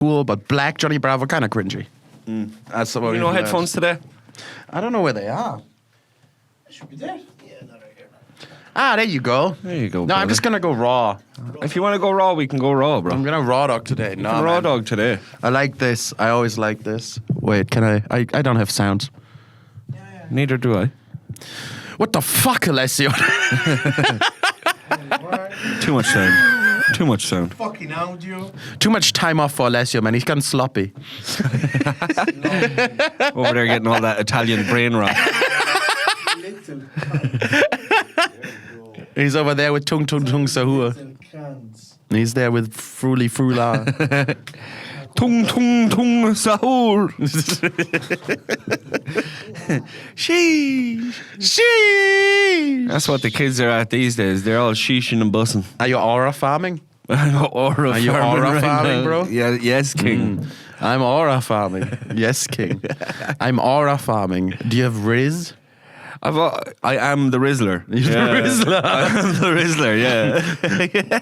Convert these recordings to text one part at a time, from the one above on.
cool, but black Johnny Bravo kind of cringy. That's what You know headphones today? I don't know where they are. They should be there. Yeah, no, right here. Ah, there you go. There you go, No, I'm brother. just gonna go raw. If you want to go raw, we can go raw, bro. I'm gonna raw dog today. No, raw man. dog today. I like this. I always like this. Wait, can I? I don't have sounds. Neither do I. What the fuck, Alessio? Too much sound. Too much sound. Fucking audio. Too much time off for Alessio, man. He's gone sloppy. Over there getting all that Italian brain rot. Little He's over there with tung sahur. cans. He's there with fruli frula. Tung sahur. Sheesh. Sheesh. That's what the kids are at these days. They're all sheeshing and bussing. Are you aura farming? Aura Are you aura farming, bro? Yeah, yes, king. I'm aura farming. Yes, king. I'm aura farming. Do you have Riz? I am the Rizzler. You're the Rizzler. I am the Rizzler, yeah.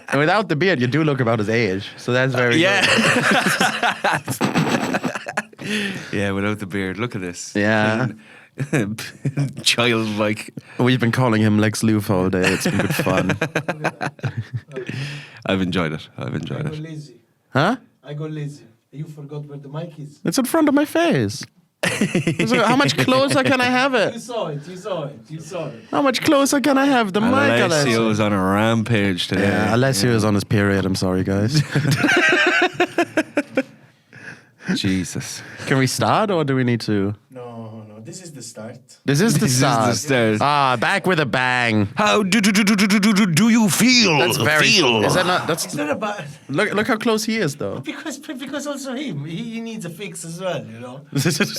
And without the beard, you do look about his age. So that's very Yeah. good. Yeah, without the beard. Look at this. Yeah. Childlike. We've been calling him Lex Luthor all day. It's been good fun. I've enjoyed it. I go lazy. Huh? I go lazy. You forgot where the mic is. It's in front of my face. So how much closer can I have You it? saw it. You saw it. You saw it. How much closer can I have the mic, Alessio? Alessio's on a rampage today. Yeah, Alessio is on his period. I'm sorry, guys. Jesus. Can we start or do we need to? No. This is the start. This is the This is start. the start. Ah, back with a bang. How do you feel? That's very. Is that not? That's It's not about look how close he is though. because also he needs a fix as well. You know.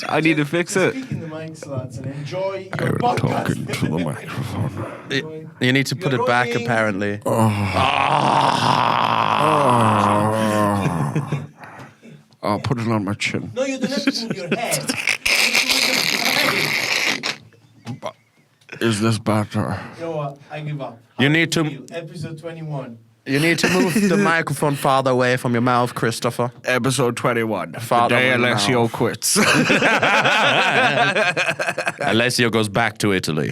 I need to fix it. Speak in the mic slots and enjoy your podcast. the microphone. You need to put You're it back rolling. apparently. I'll put it on my chin. No, you don't have to move your head. Is this better? You know what? I give up. You How need do to- feel? Episode 21. You need to move the microphone farther away from your mouth, Christopher. Episode 21. Father the day of the Alessio mouth. quits. Alessio goes back to Italy.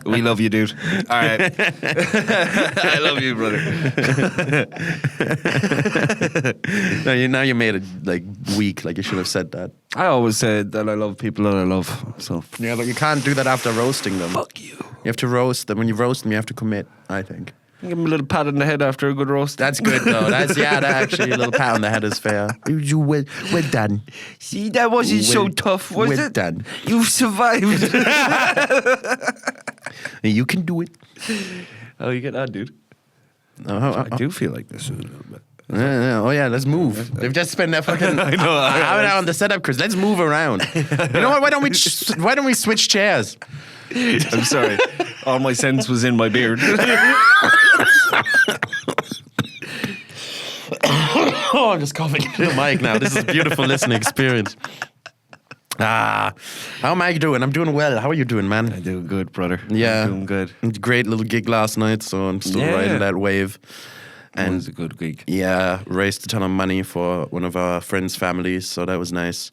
We love you, dude. All right. I love you, brother. Now you made it like weak. Like you should have said that. I always said that I love people that I love. So Yeah, but you can't do that after roasting them. fuck you. You have to roast them. When you roast them, you have to commit. I think Give him a little pat on the head after a good roast. that's good though. That actually a little pat on the head is fair. You well done. See, that wasn't so Well- tough, was well it? done. You've survived. You can do it. Oh, you get that, dude. Oh, I do feel like this is a little bit. oh yeah, let's move. They've just spent their fucking hour on the setup, Chris. Let's move around. You know what? Why don't we switch chairs? I'm sorry. All my sense was in my beard. Oh, I'm just coughing into the mic now. This is a beautiful listening experience. How am I doing? I'm doing well. How are you doing, man? I'm doing good, brother. Yeah. I'm doing good. Great little gig last night, so I'm still Yeah. riding that wave. And it And was a good gig. yeah, raised a ton of money for one of our friends' families, so that was nice.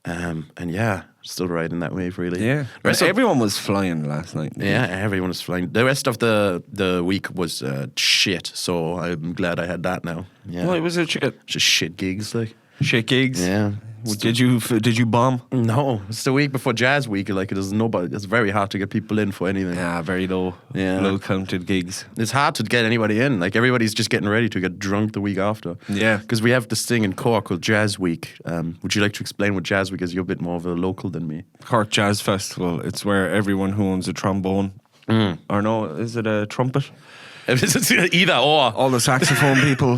And yeah, still riding that wave, really. Yeah. The rest of- Everyone was flying last night. yeah, everyone was flying. The rest of the week was shit, so I'm glad I had that now. Yeah, Well, it was a shit. just shit gigs, like. Shit gigs. Yeah. Did you bomb? No, it's the week before Jazz Week. Like, there's nobody. It's very hard to get people in for anything. Yeah, very low. Yeah. Low counted gigs. It's hard to get anybody in. Like, everybody's just getting ready to get drunk the week after. Yeah. Because we have this thing in Cork called Jazz Week. Would you like to explain what Jazz Week is? You're a bit more of a local than me. Cork Jazz Festival. It's where everyone who owns a trombone, or no, is it a trumpet? It's either or. All the saxophone people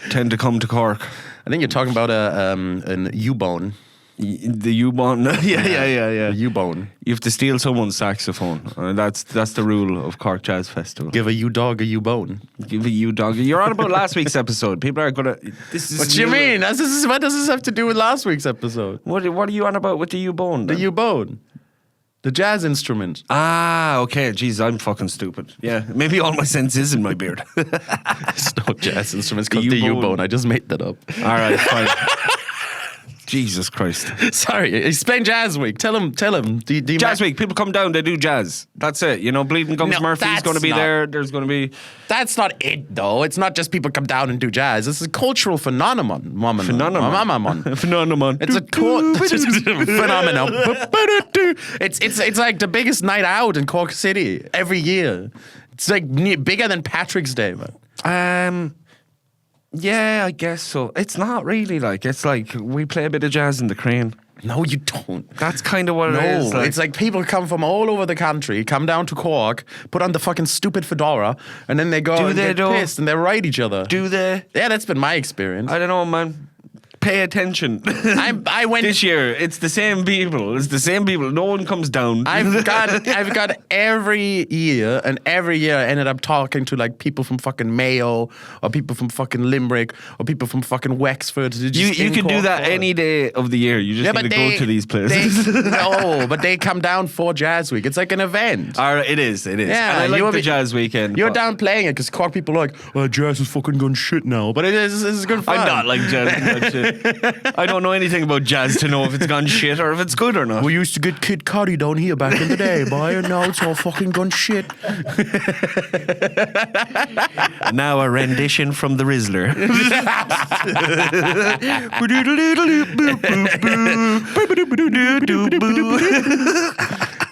tend to come to Cork. I think you're talking about an U-bone. The U-bone. yeah. A U-bone. You have to steal someone's saxophone. That's the rule of Cork Jazz Festival. Give a U-dog a U-bone. Give a U-dog. You're on about last week's episode. People are gonna. This is What do you mean? What does this have to do with last week's episode? What are you on about with the U-bone? The then? U-bone. The jazz instrument. Ah, okay. Jeez, I'm fucking stupid. Yeah, maybe all my sense is in my beard. It's no jazz instrument. It's The called the U-bone. U-bone. I just made that up. All right, fine. Jesus Christ. Sorry, explain Jazz Week. Tell him. Do you Jazz Week, people come down, they do jazz. That's it. You know, Bleeding Gums No, Murphy's that's going to be not- there. There's going to be... That's not it, though. It's not just people come down and do jazz. It's a cultural phenomenon. Phenomenon. Phenomenon. It's a phenomenon. It's like the biggest night out in Cork City every year. It's like bigger than Patrick's Day, man. Yeah, I guess so. It's not really like, it's like we play a bit of jazz in the Crane. No, you don't. That's kind of what it No, is. it's like people come from all over the country, come down to Cork, put on the fucking stupid fedora, and then they go Do and they get though? pissed and they write each other. Do they? Yeah, that's been my experience. I don't know, man. Pay attention. I went this year. It's the same people. It's the same people. No one comes down. I've got every year, and every year I ended up talking to like people from fucking Mayo, or people from fucking Limerick, or people from fucking Wexford. You can do that any day of the year. You just need to go to these places. No, but they come down for Jazz Week. It's like an event. All right, it is. It is. Yeah, and I you'll like the be- jazz weekend. You're but down playing it because Cork people are like, oh, jazz is fucking gone shit now. But it's good fun. I'm not like jazz. And shit. I don't know anything about jazz to know if it's gone shit or if it's good or not. We used to get Kid Cudi down here back in the day, boy, and now it's all fucking gone shit. Now a rendition from the Rizzler.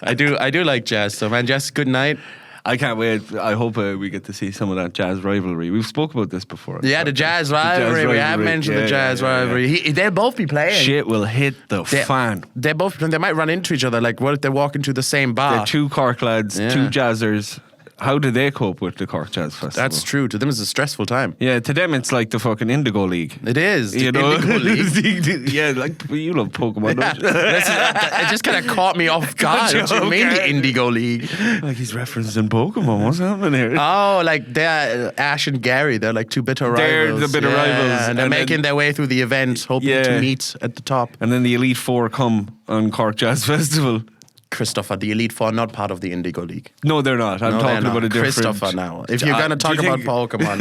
I do like jazz, so man, jazz, good night. I can't wait. I hope we get to see some of that jazz rivalry. We've spoke about this before. Yeah, the jazz rivalry. We have rivalry. mentioned the Yeah, jazz yeah, yeah. rivalry. They'll both be playing. Shit will hit the fan. They might run into each other. Like, what if they walk into the same bar? They're two Cork lads, Yeah. two jazzers. How do they cope with the Cork Jazz Festival? That's true. To them, it's a stressful time. Yeah, to them it's like the fucking Indigo League. It is. The You know, Indigo League. yeah, like you love Pokemon, don't you? It just kind of caught me off guard. What do you mean the Indigo League? Like he's referencing Pokemon. What's happening here? Oh, like they're Ash and Gary. They're like two bitter rivals. They're the bitter rivals. And they're And making then- their way through the event, hoping Yeah. to meet at the top. And then the Elite Four come on Cork Jazz Festival. Christopher, the Elite Four, not part of the Indigo League. No, they're not. I'm No, talking they're about not. a different... Christopher now. If you're going to Do talk you about think- Pokemon.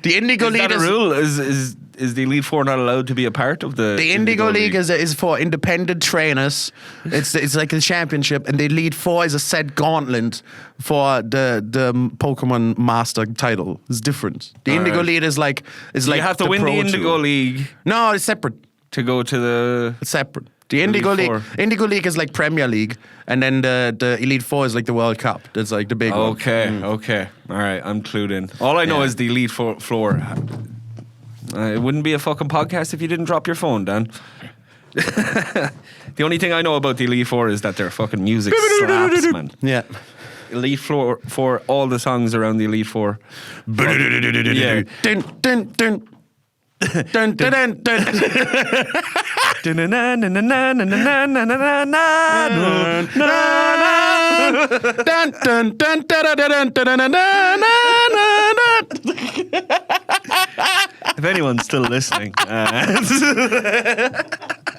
The Indigo Is League that a rule? Is the Elite Four not allowed to be a part of the... The Indigo League is for independent trainers. It's like a championship, and the Elite Four is a set gauntlet for the Pokemon Master title. It's different. The Indigo right. League is like You have to win the Pro Indigo Tour. League No, it's separate. to go to the... It's separate. The Indigo Elite League. Four. Indigo League is like Premier League, and then the Elite Four is like the World Cup. That's like the big one. Okay. All right, I'm clued in. All I know Yeah. is the Elite Floor. It wouldn't be a fucking podcast if you didn't drop your phone, Dan. The only thing I know about the Elite Four is that their fucking music slaps, man. Yeah. Elite Four, for all the songs around the Elite Four. Yeah. Dun, dun, dun. Dun, dun, dun, dun. Dun, dun, dun, dun, dun, dun, dun, dun, dun, dun, dun. If anyone's still listening,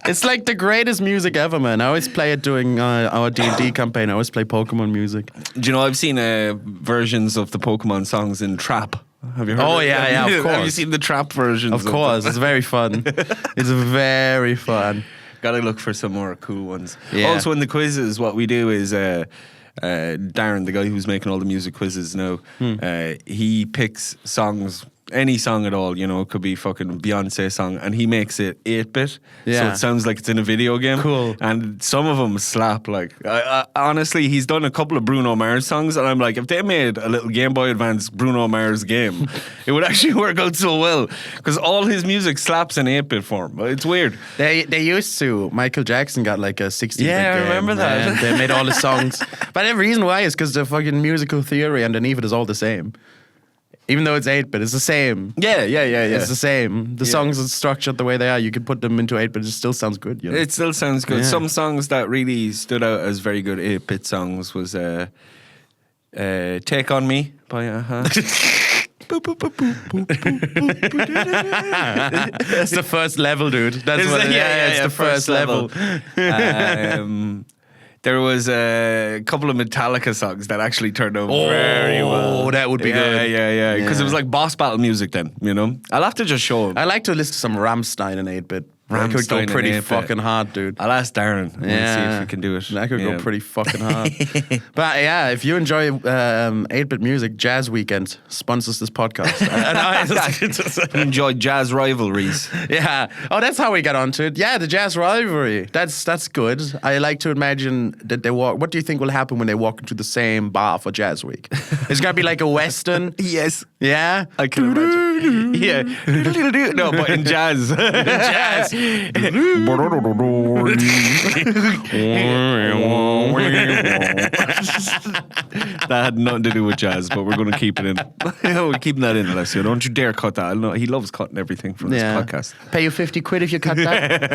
It's like the greatest music ever, man. I always play it during our D&D campaign. I always play Pokemon music. do you know I've seen versions of the Pokemon songs in trap. Have you heard? Oh, of it? yeah, yeah, of Have you course. seen the trap versions? Of course, it's very fun. It's very fun. Gotta look for some more cool ones. Yeah. Also, in the quizzes, what we do is Darren, the guy who's making all the music quizzes now, he picks songs, any song at all, you know, it could be fucking Beyonce song, and he makes it 8-bit, so Yeah. it sounds like it's in a video game. Cool. And some of them slap. Like, honestly, he's done a couple of Bruno Mars songs, and I'm like, if they made a little Game Boy Advance Bruno Mars game, it would actually work out so well, because all his music slaps in 8-bit form. It's weird. They used to. Michael Jackson got like a 16-bit Yeah, I game, remember that. and they made all the songs. But the reason why is because the fucking musical theory underneath it is all the same. Even though it's 8-bit, it's the same. Yeah. It's the same. The Yeah. songs are structured the way they are. You could put them into 8-bit, it still sounds good. You know? It still sounds good. Yeah. Some songs that really stood out as very good 8-bit songs was Take On Me by It's the first level, dude. That's Is what. it? Yeah, It's the first level. There was a couple of Metallica songs that actually turned out very well. Oh, that would be good. Yeah. Because it was like boss battle music then, you know? I'll have to just show him. I like to listen to some Rammstein in 8-bit. That could go Rammstein in pretty 8-bit. fucking hard, dude. I'll ask Darren and see if we can do it. That could Yeah. go pretty fucking hard. But yeah, if you enjoy 8-bit music, Jazz Weekend sponsors this podcast. Enjoy jazz rivalries. Yeah. Oh, that's how we got onto it. Yeah, the jazz rivalry. That's good. I like to imagine that they walk. What do you think will happen when they walk into the same bar for Jazz Week? It's gonna be like a Western. Yes. Yeah. I can imagine. Yeah. No, but in jazz. Jazz. That had nothing to do with jazz, but we're going to keep it in. We're keeping that in, Alessio. Don't you dare cut that. I know he loves cutting everything from this podcast. Pay you 50 quid if you cut that.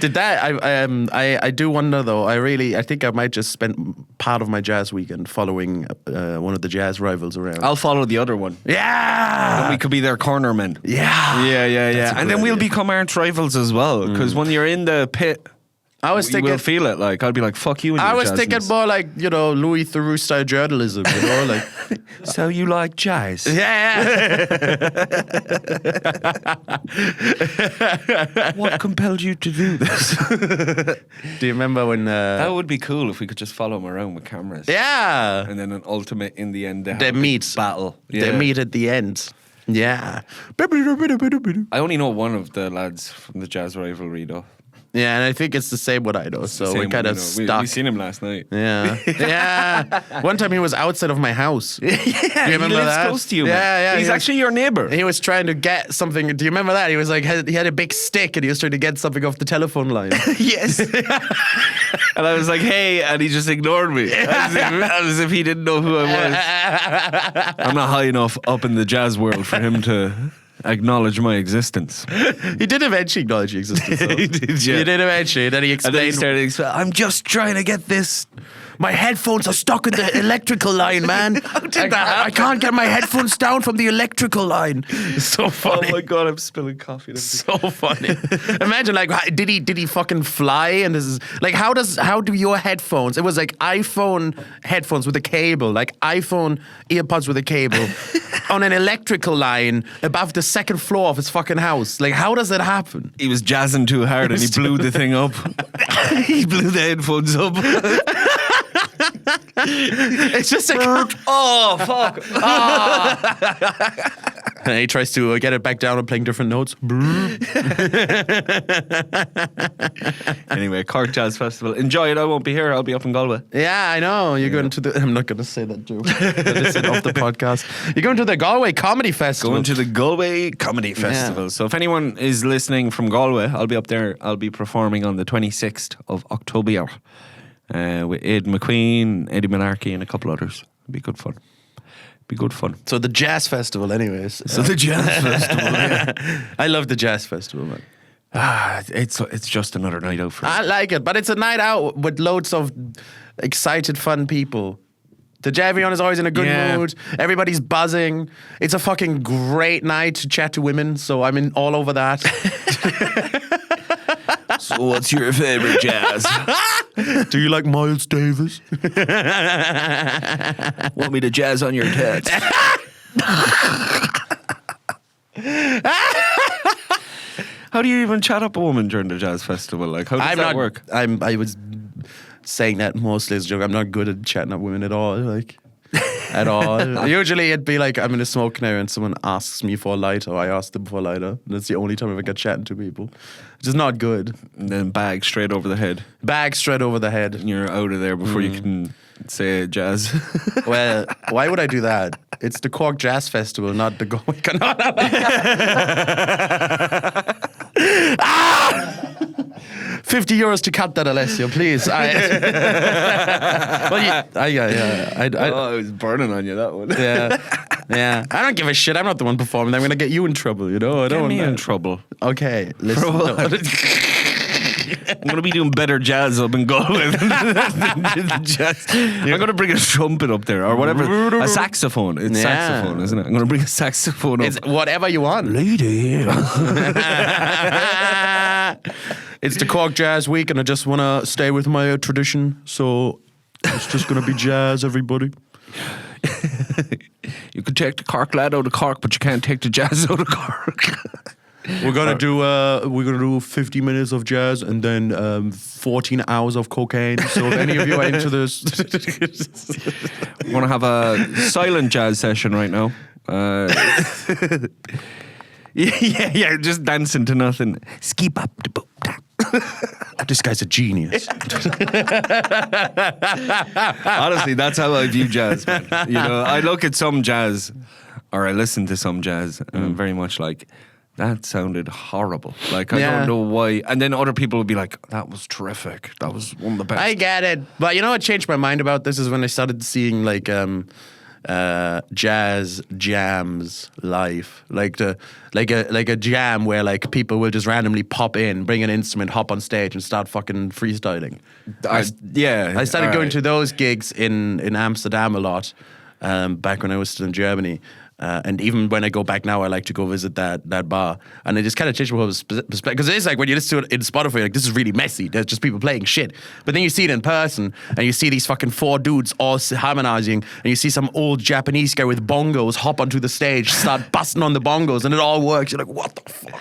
Did that? I do wonder though. I think I might just spend part of my jazz weekend following one of the jazz rivals around. I'll follow the other one. Yeah. And we could be their corner men. Yeah. Yeah. And then we'll become arch rivals as well. Because when you're in the pit, I was you thinking. will feel it. Like I'll be like, "Fuck you." And I your was thinking jazzness. more like Louis Theroux style journalism. Like. So you like jazz? Yeah. What compelled you to do this? Do you remember when? That would be cool if we could just follow them around with cameras. Yeah. And then an ultimate in the end. They have a meet. battle. They meet at the end. Yeah. I only know one of the lads from the jazz rivalry though. Yeah, and I think it's the same one I know. So Same we one, kind you of know. stuck. We seen him last night. Yeah. Yeah. One time he was outside of my house. Yeah, Do you remember he lives that? close to you. Yeah, man. yeah. He's he was- actually your neighbor. He was trying to get something. Do you remember that? He was like, he had a big stick and he was trying to get something off the telephone line. Yes. And I was like, "Hey," and he just ignored me, as if he didn't know who I was. I'm not high enough up in the jazz world for him to acknowledge my existence. He did eventually acknowledge your existence. Though. He did, yeah. He did eventually. Then he And then he explained. started, I'm just trying to get this. My headphones are stuck in the electrical line, man. I can't get my headphones down from the electrical line. It's so funny. Oh my god, I'm spilling coffee. So funny. Imagine, like, did he fucking fly? And this is like, how do your headphones? It was like iPhone headphones with a cable, like iPhone earpods with a cable, on an electrical line above the second floor of his fucking house. Like, how does that happen? He was jazzing too hard and he blew the thing up. He blew the headphones up. It's just like, Oh, fuck. and he tries to get it back down and playing different notes. Anyway, Cork Jazz Festival. Enjoy it. I won't be here. I'll be up in Galway. Yeah, I know. You're going to the. I'm not going to say that joke. That is it off the podcast. You're going to the Galway Comedy Festival. Going to the Galway Comedy Festival. So if anyone is listening from Galway, I'll be up there. I'll be performing on the 26th of October with Ed McQueen, Eddie Malarkey, and a couple others. It'll be good fun. So the Jazz Festival, anyways. So the Jazz Festival. Yeah. I love the Jazz Festival, man. It's just another night out for me. I like it, but it's a night out with loads of excited, fun people. The everyone is always in a good mood. Everybody's buzzing. It's a fucking great night to chat to women, so I'm in all over that. So what's your favorite jazz? Do you like Miles Davis? Want me to jazz on your tits? How do you even chat up a woman during the jazz festival? Like, how does that work? I was saying that mostly as a joke. I'm not good at chatting up women at all. Like, at all. Usually it'd be like I'm in a smoking area and someone asks me for a lighter, or I ask them for a lighter. And that's the only time I ever get chatting to people. Which is not good. And then bag straight over the head. Bag straight over the head. And you're out of there before you can say jazz. Well, why would I do that? It's the Cork Jazz Festival, not the Galway. 50 euros to cut that, Alessio, please. Oh, it was burning on you, that one. Yeah. I don't give a shit. I'm not the one performing. I'm going to get you in trouble, you know? I don't Get me want in trouble. Okay, listen. For what? I'm going to be doing better jazz up in Galway than jazz. I'm going to bring a trumpet up there or whatever. A saxophone. It's saxophone, isn't it? I'm going to bring a saxophone up. It's whatever you want. Lady. It's the Cork Jazz Week, and I just want to stay with my tradition. So it's just going to be jazz, everybody. You can take the Cork lad out of Cork, but you can't take the jazz out of Cork. We're gonna do 50 minutes of jazz and then 14 hours of cocaine. So if any of you are into this, We're going to have a silent jazz session right now. Yeah, just dancing to nothing. Skip up the book. this guy's a genius. Honestly, that's how I view jazz, man. You know, I look at some jazz, or I listen to some jazz, and I'm very much like, that sounded horrible. Like, I don't know why. And then other people would be like, that was terrific. That was one of the best. I get it, but you know what changed my mind about this is when I started seeing like jazz jams live, like a jam where like people will just randomly pop in, bring an instrument, hop on stage, and start fucking freestyling. I started going to those gigs in Amsterdam a lot back when I was still in Germany. And even when I go back now, I like to go visit that bar. And it just kind of changed my whole perspective. Because it is like when you listen to it in Spotify, you're like, this is really messy. There's just people playing shit. But then you see it in person, and you see these fucking 4 dudes all harmonizing, and you see some old Japanese guy with bongos hop onto the stage, start busting on the bongos, and it all works. You're like, what the fuck?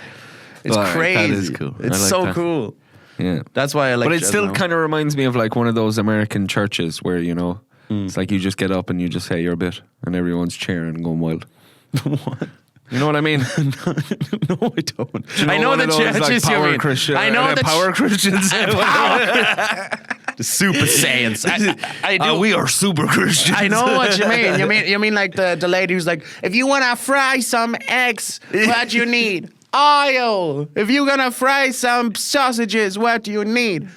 It's crazy. That is cool. It's like so that. cool. Yeah. That's why I like But it jazz still now. kind of reminds me of like one of those American churches where, you know, it's like you just get up and you just say your bit, and everyone's cheering and going wild. What? You know what I mean? No, I don't. You know, I know one the of those, churches like, you power mean. Christian, I know the power Christians. The Super Saiyans. I do. We are super Christians. I know what you mean. You mean like the lady who's like, if you want to fry some eggs, what do you need? Oil. If you're gonna fry some sausages, what do you need?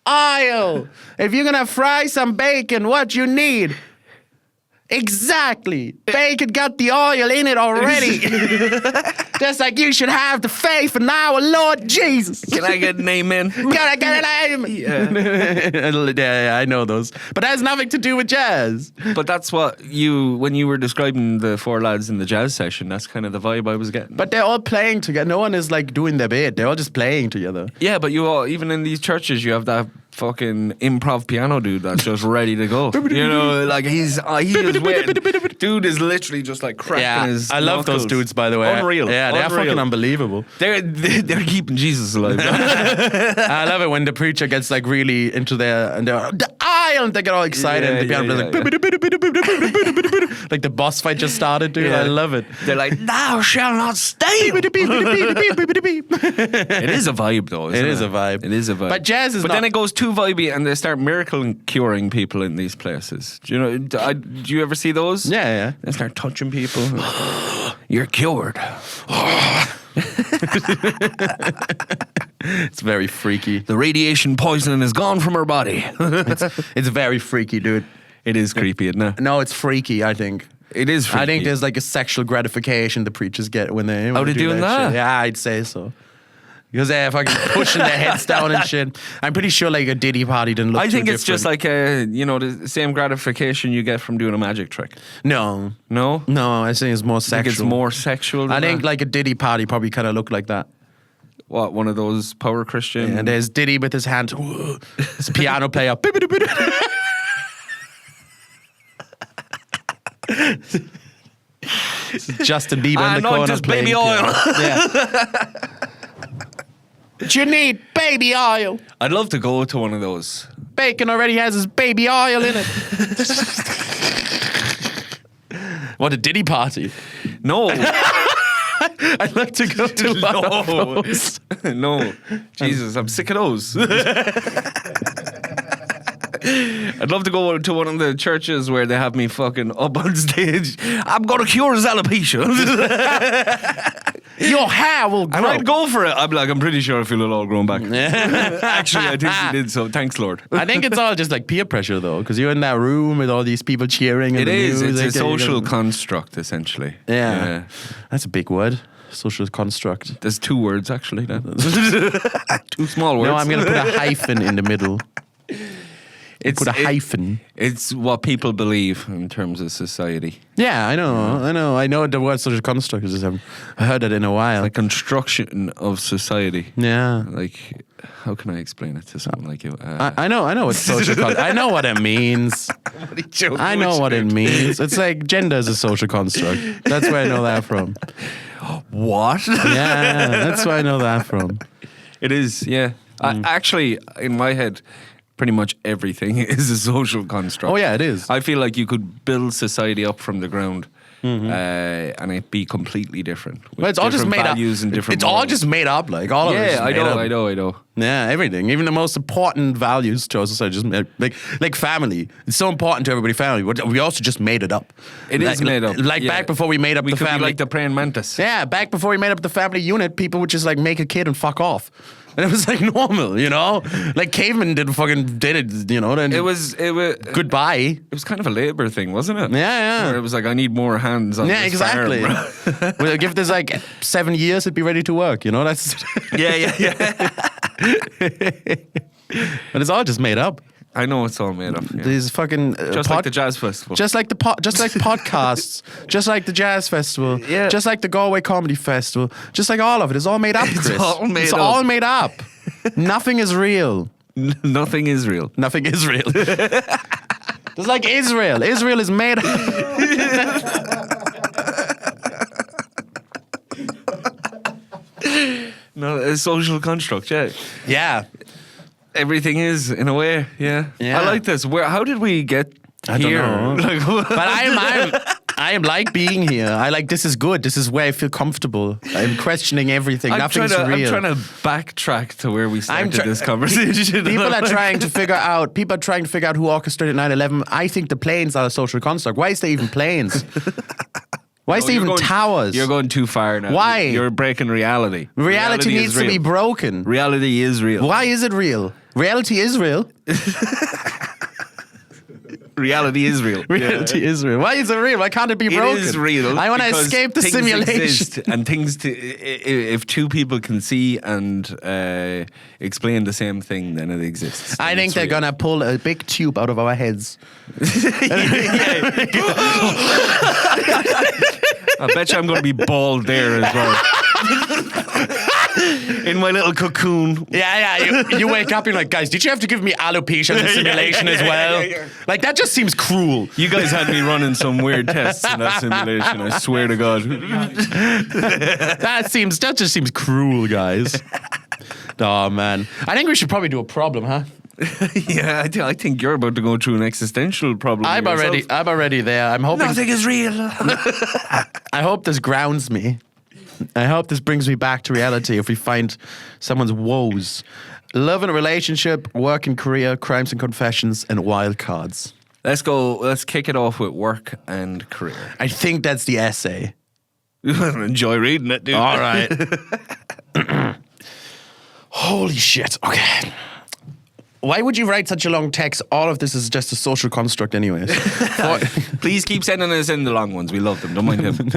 Oil. If you're gonna fry some bacon, what do you need? Exactly. Bacon got the oil in it already. Just like you should have the faith in our Lord Jesus. Can I get an amen? Can I get an amen? Yeah, I know those. But that has nothing to do with jazz. But that's what when you were describing the 4 lads in the jazz session, that's kind of the vibe I was getting. But they're all playing together. No one is like doing their bit. They're all just playing together. Yeah, but you all, even in these churches, you have that fucking improv piano dude that's just ready to go. You know, like he is waiting. Dude is literally just like cracking his I love those knuckles. dudes, by the way. Unreal. Yeah, they're Unreal. fucking unbelievable. They're keeping Jesus alive. I love it when the preacher gets like really into and they're the aisle, and they get all excited. And the piano plays like the boss fight just started, dude. Yeah. I love it. They're like, thou shalt not steal. It is a vibe, though. It is a vibe. It is a vibe. But jazz is But not. then it goes too vibey, and they start miracle curing people in these places. Do you know? Do you ever see those? Yeah. They start touching people. You're cured. It's very freaky. The radiation poisoning is gone from her body. It's very freaky, dude. It is creepy, isn't it? No, it's freaky, I think. It is freaky. I think there's like a sexual gratification the preachers get when they Oh, they're do doing that? shit. Yeah, I'd say so. Because they're fucking pushing their heads down and shit. I'm pretty sure like a Diddy party didn't look I too think it's just different. like the same gratification you get from doing a magic trick. No, No? I think it's more I think it's sexual. more sexual than I think that? like a Diddy party probably kind of looked like that. What, one of those power Christian? And there's Diddy with his hand, his piano player. Justin Bieber in the corner just playing baby oil. piano. Yeah. What you need? Baby oil. I'd love to go to one of those. Bacon already has his baby oil in it. What a Diddy party. No. I'd like to go to one of No. those. No. Jesus, I'm sick of those. I'd love to go to one of the churches where they have me fucking up on stage. I'm going to cure his alopecia. Your hair will grow. And I'd go for it. I'm pretty sure I feel it all grown back. Actually, I think he did, so thanks, Lord. I think it's all just like peer pressure though, because you're in that room with all these people cheering. And It the is. music It's a and you social gotta- construct, essentially. Yeah. That's a big word. social construct. There's 2 words actually. Then 2 small words. No, I'm going to put a hyphen in the middle. Put a hyphen. It's what people believe in terms of society. Yeah, I know the word social construct. I just haven't heard it in a while. Like construction of society. Yeah. Like, how can I explain it to someone like you? I know what social construct. I know what it means. I know what it means. It's like gender is a social construct. That's where I know that from. What? Yeah, that's where I know that from. It is, yeah. Actually, in my head, pretty much everything is a social construct. Oh yeah, it is. I feel like you could build society up from the ground and it'd be completely different. Well, it's all just made up. It's all just made up. Like all of it. Yeah, I know. Yeah, everything. Even the most important values to our society, just like family. It's so important to everybody. Family. But we also just made it up. It is made up. Like back before we made up the family. Be like the praying mantis. Yeah, back before we made up the family unit, people would just like make a kid and fuck off. And it was like normal, you know? Like cavemen did it, you know? Then it was goodbye. It was kind of a labor thing, wasn't it? Yeah. Where it was like, I need more hands on this exactly. farm. Well, give this like 7 years, it'd be ready to work, you know? That's yeah. But it's all just made up. I know it's all made up. Yeah. These fucking just like the jazz festival, just like podcasts, just like the jazz festival, yeah. just like the Galway Comedy Festival, just like all of it is all made up, Chris. It's all made up. Nothing is real. Nothing is real. Nothing is real. Just like Israel. Israel is made up. No, a social construct. Yeah. Yeah. Everything is in a way, yeah. I like this. How did we get here? I don't know. But I am like being here. I like this is good. This is where I feel comfortable. I'm questioning everything. Nothing's real. I'm trying to backtrack to where we started this conversation. People are trying to figure out who orchestrated 9/11. I think the planes are a social construct. Why is there even planes? Why is there even towers? You're going too far now. Why? You're breaking reality. Reality needs to be broken. Reality is real. Why is it real? Reality is real. Reality is real. Reality is real. Why is it real? Why can't it be broken? It is real. I want to escape the simulation. And if 2 people can see and explain the same thing, then it exists. I think they're going to pull a big tube out of our heads. I bet you I'm going to be bald there as well. In my little cocoon. Yeah. You wake up, you're like, guys, did you have to give me alopecia in the simulation as well? Yeah. Like, that just seems cruel. You guys had me running some weird tests in that simulation, I swear to God. That just seems cruel, guys. Oh, man. I think we should probably do a problem, huh? Yeah, I think you're about to go through an existential problem. I'm already there. I'm hoping nothing is real. I hope this grounds me. I hope this brings me back to reality if we find someone's woes. Love and relationship, work and career, crimes and confessions, and wild cards. Let's go. Let's kick it off with work and career. I think that's the essay. Enjoy reading it, dude. All right. Holy shit. Okay. Why would you write such a long text? All of this is just a social construct anyways. Please keep sending us in the long ones. We love them. Don't mind them.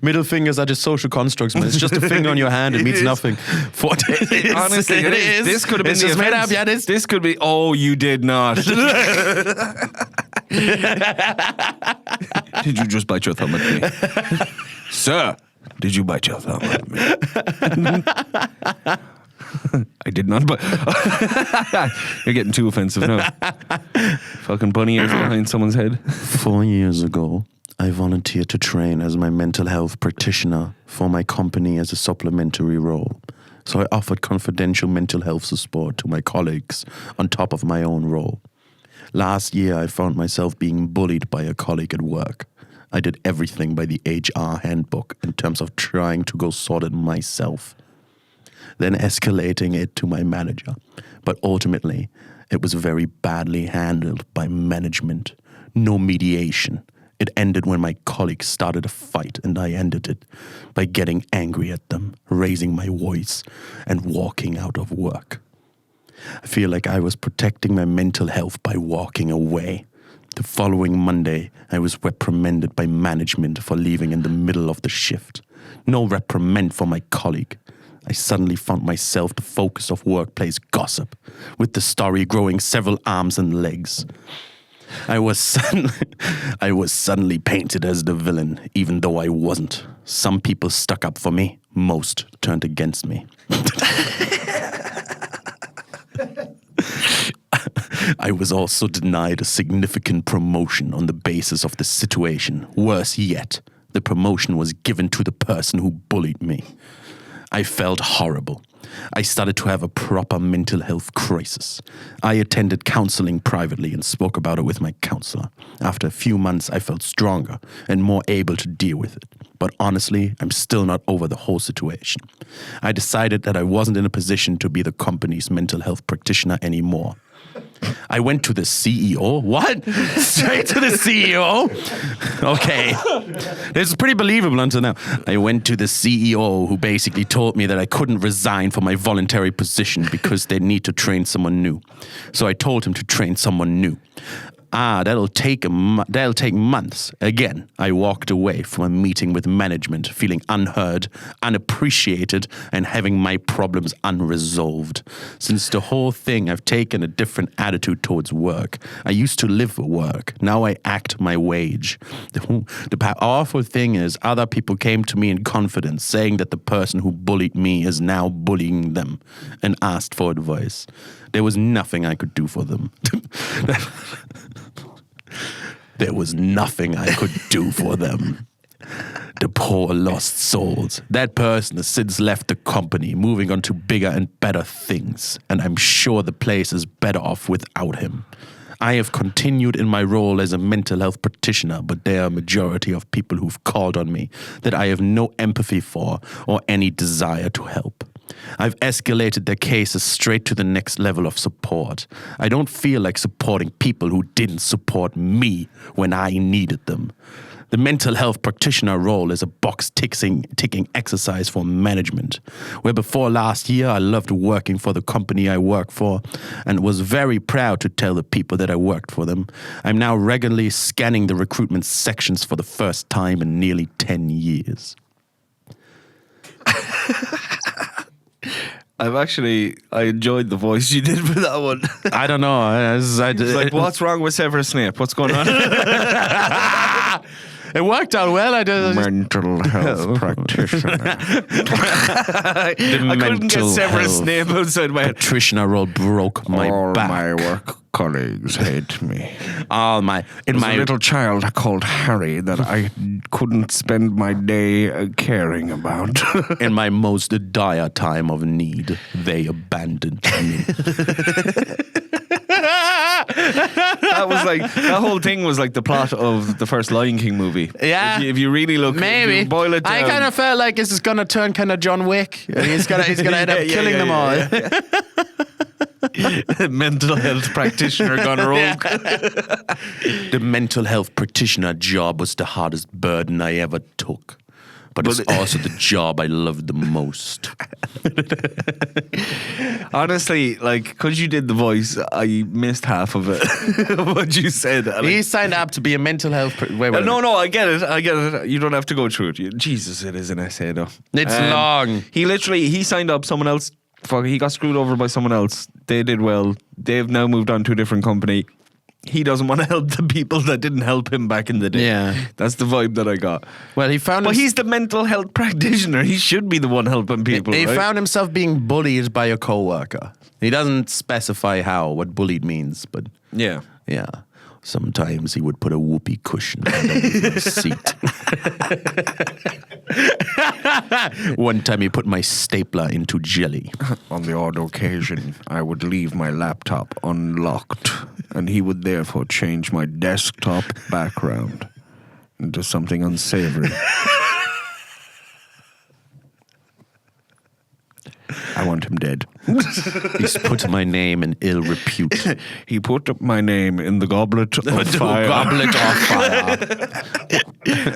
Middle fingers are just social constructs, man. It's just a finger on your hand. It means nothing. Honestly, it is. This could have been the made up. Yeah, this could be, oh, you did not. Did you just bite your thumb at me? Sir, did you bite your thumb at me? I did not, but you're getting too offensive now. Fucking bunny ears behind someone's head. 4 years ago, I volunteered to train as my mental health practitioner for my company as a supplementary role. So I offered confidential mental health support to my colleagues on top of my own role. Last year, I found myself being bullied by a colleague at work. I did everything by the HR handbook in terms of trying to go sort it myself, then escalating it to my manager. But ultimately, it was very badly handled by management. No mediation. It ended when my colleagues started a fight, and I ended it by getting angry at them, raising my voice, and walking out of work. I feel like I was protecting my mental health by walking away. The following Monday, I was reprimanded by management for leaving in the middle of the shift. No reprimand for my colleague. I suddenly found myself the focus of workplace gossip, with the story growing several arms and legs. I was suddenly painted as the villain, even though I wasn't. Some people stuck up for me. Most turned against me. I was also denied a significant promotion on the basis of the situation. Worse yet, the promotion was given to the person who bullied me. I felt horrible. I started to have a proper mental health crisis. I attended counseling privately and spoke about it with my counselor. After a few months, I felt stronger and more able to deal with it. But honestly, I'm still not over the whole situation. I decided that I wasn't in a position to be the company's mental health practitioner anymore. I went to the CEO. What? Straight to the CEO? Okay. This is pretty believable until now. I went to the CEO who basically told me that I couldn't resign from my voluntary position because they need to train someone new. So I told him to train someone new. That'll take months. Again, I walked away from a meeting with management feeling unheard, unappreciated, and having my problems unresolved. Since the whole thing, I've taken a different attitude towards work. I used to live for work. Now I act my wage. The powerful thing is other people came to me in confidence, saying that the person who bullied me is now bullying them, and asked for advice. There was nothing I could do for them. There was nothing I could do for them. The poor lost souls. That person has since left the company, moving on to bigger and better things. And I'm sure the place is better off without him. I have continued in my role as a mental health practitioner, but there are a majority of people who've called on me that I have no empathy for or any desire to help. I've escalated their cases straight to the next level of support. I don't feel like supporting people who didn't support me when I needed them. The mental health practitioner role is a box-ticking exercise for management, where before last year I loved working for the company I work for and was very proud to tell the people that I worked for them. I'm now regularly scanning the recruitment sections for the first time in nearly 10 years. I enjoyed the voice you did for that one. I don't know. It's like, what's wrong with Severus Snape? What's going on? It worked out well. I did. Mental health practitioner. I couldn't get Severus Snape outside my head. Practitioner role broke my back. All my work colleagues hate me. My little child called Harry that I couldn't spend my day caring about. In my most dire time of need, they abandoned me. That whole thing was like the plot of the first Lion King movie. Yeah. If you really look, maybe if you boil it down. I kind of felt like this is gonna turn kind of John Wick. He's gonna end up killing them all. Mental health practitioner gone rogue. The mental health practitioner job was the hardest burden I ever took. But it's also the job I loved the most. Honestly, like, because you did the voice, I missed half of it. What you said. He signed up to be a mental health... No, I get it. You don't have to go through it. Jesus, it is an essay, though. It's long. He signed up someone else. He got screwed over by someone else. They did well. They've now moved on to a different company. He doesn't want to help the people that didn't help him back in the day. Yeah. That's the vibe that I got. Well, he's the mental health practitioner. He should be the one helping people. He right? found himself being bullied by a coworker. He doesnn't specify what bullied means, but yeah. Sometimes he would put a whoopee cushion underneath my seat. One time he put my stapler into jelly. On the odd occasion, I would leave my laptop unlocked, and he would therefore change my desktop background into something unsavory. I want him dead. He's put my name in ill repute. He put my name in the goblet of fire. Goblet of fire.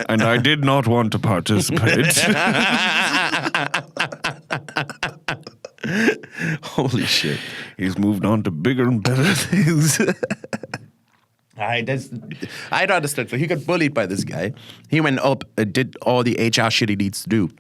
And I did not want to participate. Holy shit. He's moved on to bigger and better things. I don't understand. So he got bullied by this guy. He went up and did all the HR shit he needs to do.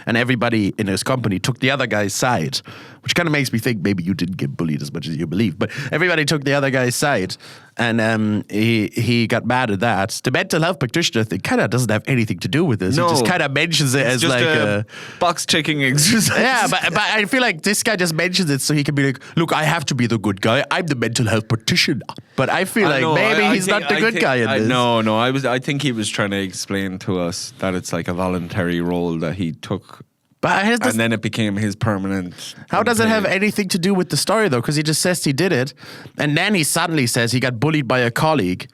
And everybody in his company took the other guy's side, which kind of makes me think maybe you didn't get bullied as much as you believe. But everybody took the other guy's side, and he got mad at that. The mental health practitioner thing kind of doesn't have anything to do with this. No. He just kind of mentions it as just like a box ticking exercise. Yeah, but I feel like this guy just mentions it so he can be like, look, I have to be the good guy. I'm the mental health practitioner. But I feel like maybe he's not the good guy in this. No, I think he was trying to explain to us that it's like a voluntary role that he took. But and then it became his permanent. How does it have anything to do with the story, though? Because he just says he did it, and then he suddenly says he got bullied by a colleague,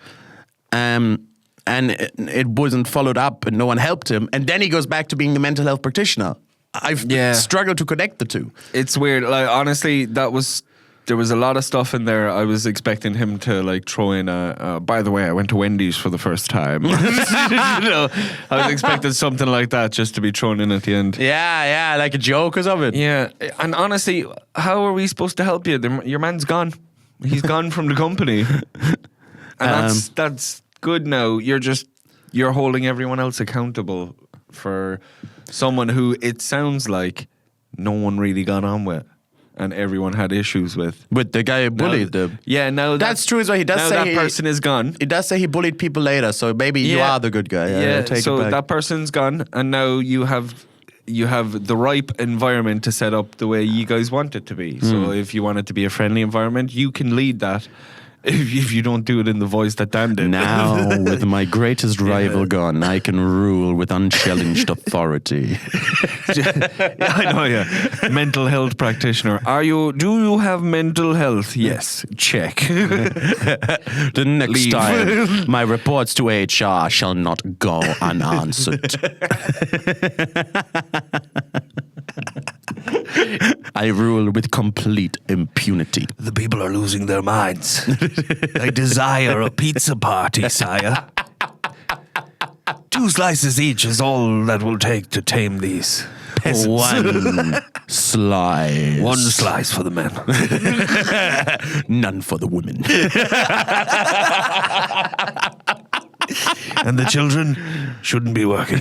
and it wasn't followed up, and no one helped him, and then he goes back to being the mental health practitioner. I've struggled to connect the two. It's weird. Like honestly, there was a lot of stuff in there. I was expecting him to like throw in by the way, I went to Wendy's for the first time. I was expecting something like that just to be thrown in at the end. Yeah, like a joke or something. Yeah, and honestly, how are we supposed to help you? Your man's gone. He's gone from the company, and that's good now. You're holding everyone else accountable for someone who it sounds like no one really got on with. And everyone had issues with the guy who bullied them. Yeah, now that's true as well. He does say that person is gone. He does say he bullied people later, so maybe you are the good guy. Yeah, so that person's gone, and now you have the ripe environment to set up the way you guys want it to be. So if you want it to be a friendly environment, you can lead that. If you don't do it in the voice that Dan did. Now, with my greatest rival gone, I can rule with unchallenged authority. I know, yeah. Mental health practitioner. Do you have mental health? Yes. Check. The next time, my reports to HR shall not go unanswered. I rule with complete impunity. The people are losing their minds. They desire a pizza party, sire. 2 slices each is all that will take to tame these peasants. 1 slice. 1 slice for the men. None for the women. And the children shouldn't be working.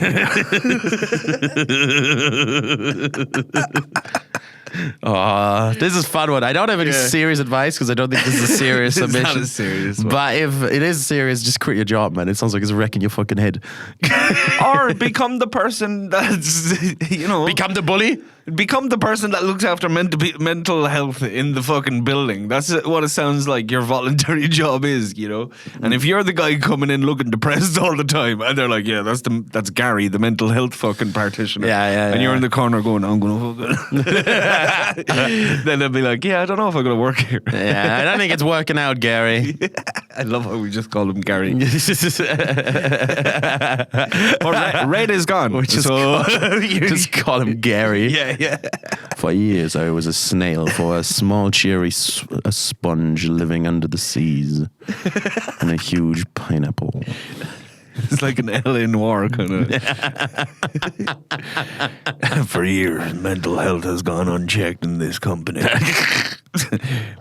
This is a fun one. I don't have any serious advice because I don't think this is a serious submission. It's not a serious one. But if it is serious, just quit your job, man. It sounds like it's wrecking your fucking head. Or become the person that's, Become the bully? Become the person that looks after mental health in the fucking building. That's what it sounds like your voluntary job is, And if you're the guy coming in looking depressed all the time, and they're like, yeah, that's Gary, the mental health fucking practitioner. And you're in the corner going, I'm going to fucking... Then they'll be like, yeah, I don't know if I'm going to work here. Yeah, I don't think it's working out, Gary. I love how we just call him Gary. Red is gone. You just call him Gary. Yeah. For years, I was a snail for a small, cheery a sponge living under the seas and a huge pineapple. It's like an L.A. Noir kind of. For years, mental health has gone unchecked in this company.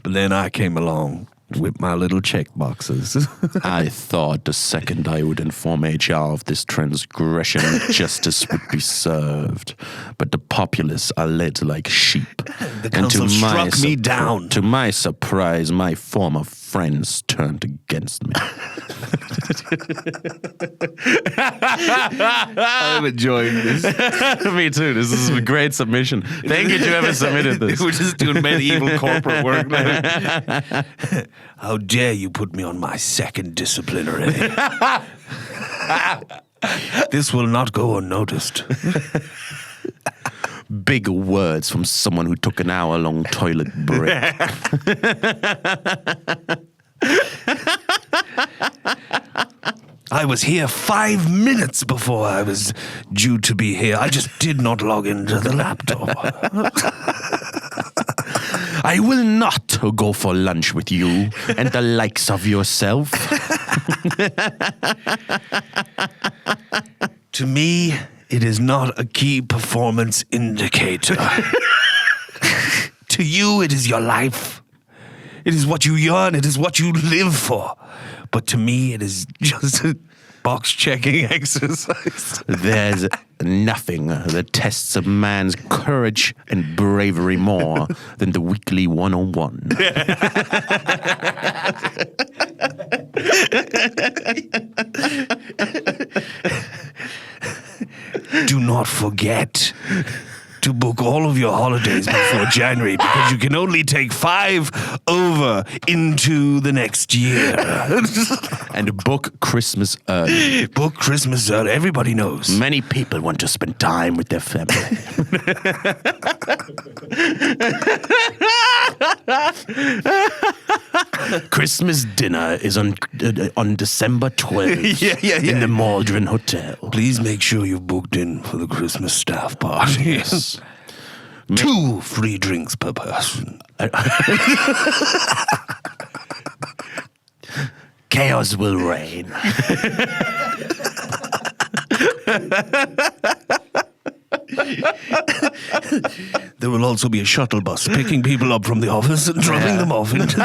But then I came along with my little check boxes. I thought the second I would inform HR of this transgression, justice would be served. But the populace are led like sheep. The council struck me down. To my surprise, my former friends turned against me. I'm enjoying this. Me too. This is a great submission. Thank you to whoever submitted this. We're just doing medieval corporate work now. How dare you put me on my second disciplinary? This will not go unnoticed. Big words from someone who took an hour-long toilet break. I was here 5 minutes before I was due to be here. I just did not log into the laptop. I will not go for lunch with you and the likes of yourself. To me, it is not a key performance indicator. To you, it is your life. It is what you yearn. It is what you live for. But to me, it is just a box-checking exercise. There's nothing that tests a man's courage and bravery more than the weekly 101. Do not forget to book all of your holidays before January because you can only take 5 over into the next year. And book Christmas early. Book Christmas early. Everybody knows. Many people want to spend time with their family. Christmas dinner is on December 12th in the Maldron Hotel. Please make sure you've booked in for the Christmas staff party. Yes. 2 free drinks per person. Chaos will reign. There will also be a shuttle bus picking people up from the office and dropping them off into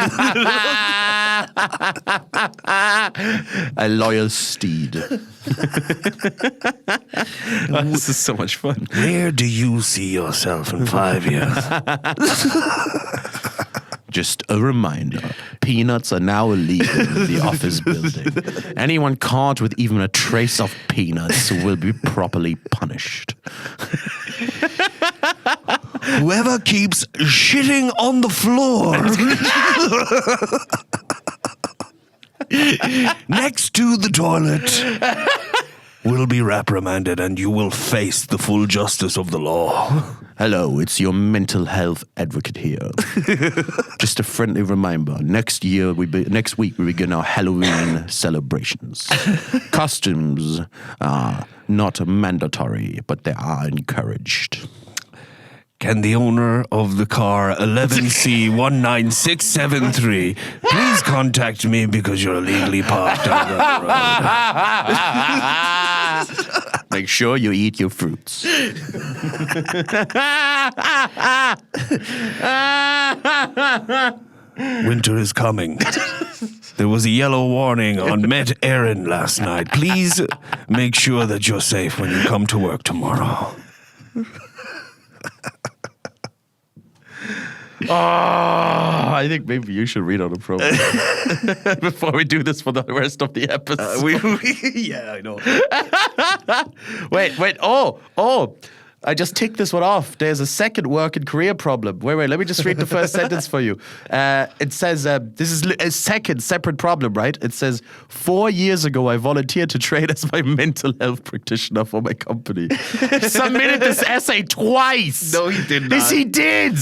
A loyal steed. This is so much fun. Where do you see yourself in 5 years? Just a reminder, peanuts are now illegal in the office building. Anyone caught with even a trace of peanuts will be properly punished. Whoever keeps shitting on the floor next to the toilet will be reprimanded and you will face the full justice of the law. Hello, it's your mental health advocate here. Just a friendly reminder, next week we begin our Halloween celebrations. Costumes are not mandatory, but they are encouraged. Can the owner of the car 11C19673 please contact me because you're illegally parked on the road? Make sure you eat your fruits. Winter is coming. There was a yellow warning on Met Erin last night. Please make sure that you're safe when you come to work tomorrow. Oh, I think maybe you should read on the program before we do this for the rest of the episode. Yeah, I know. Wait. Oh. I just ticked this one off. There's a second work and career problem. Wait. Let me just read the first sentence for you. It says, this is a second separate problem, right? It says, 4 years ago, I volunteered to train as my mental health practitioner for my company. He submitted this essay twice. No, he did not. Yes, he did.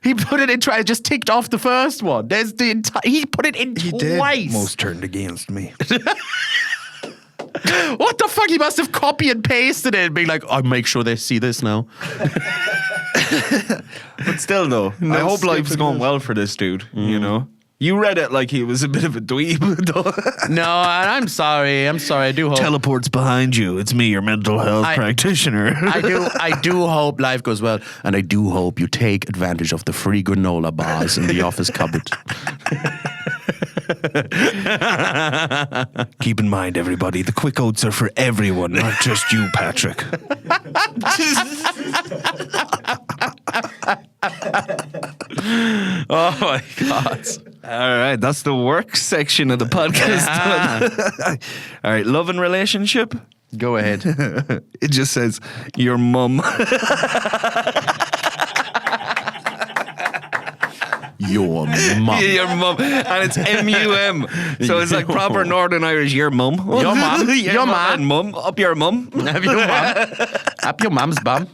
He put it in just ticked off the first one. There's the entire. He put it in twice. Most turned against me. What the fuck? He must have copy and pasted it and being like, I'll make sure they see this now. But still, though, I hope life's going well for this dude, you know? You read it like he was a bit of a dweeb, though. No, I'm sorry. I do hope. Teleport's behind you. It's me, your mental health practitioner. I do hope life goes well. And I do hope you take advantage of the free granola bars in the office cupboard. Keep in mind, everybody, the quick oats are for everyone, not just you, Patrick. Oh my God. All right, that's the work section of the podcast. All right, love and relationship. Go ahead. It just says, your mum. Your mum. Your mum. And it's M-U-M. So it's like proper Northern Irish, your mum. Your mum. Your mum. And mum. Up your mum. Have your mum. Up your mum's bum.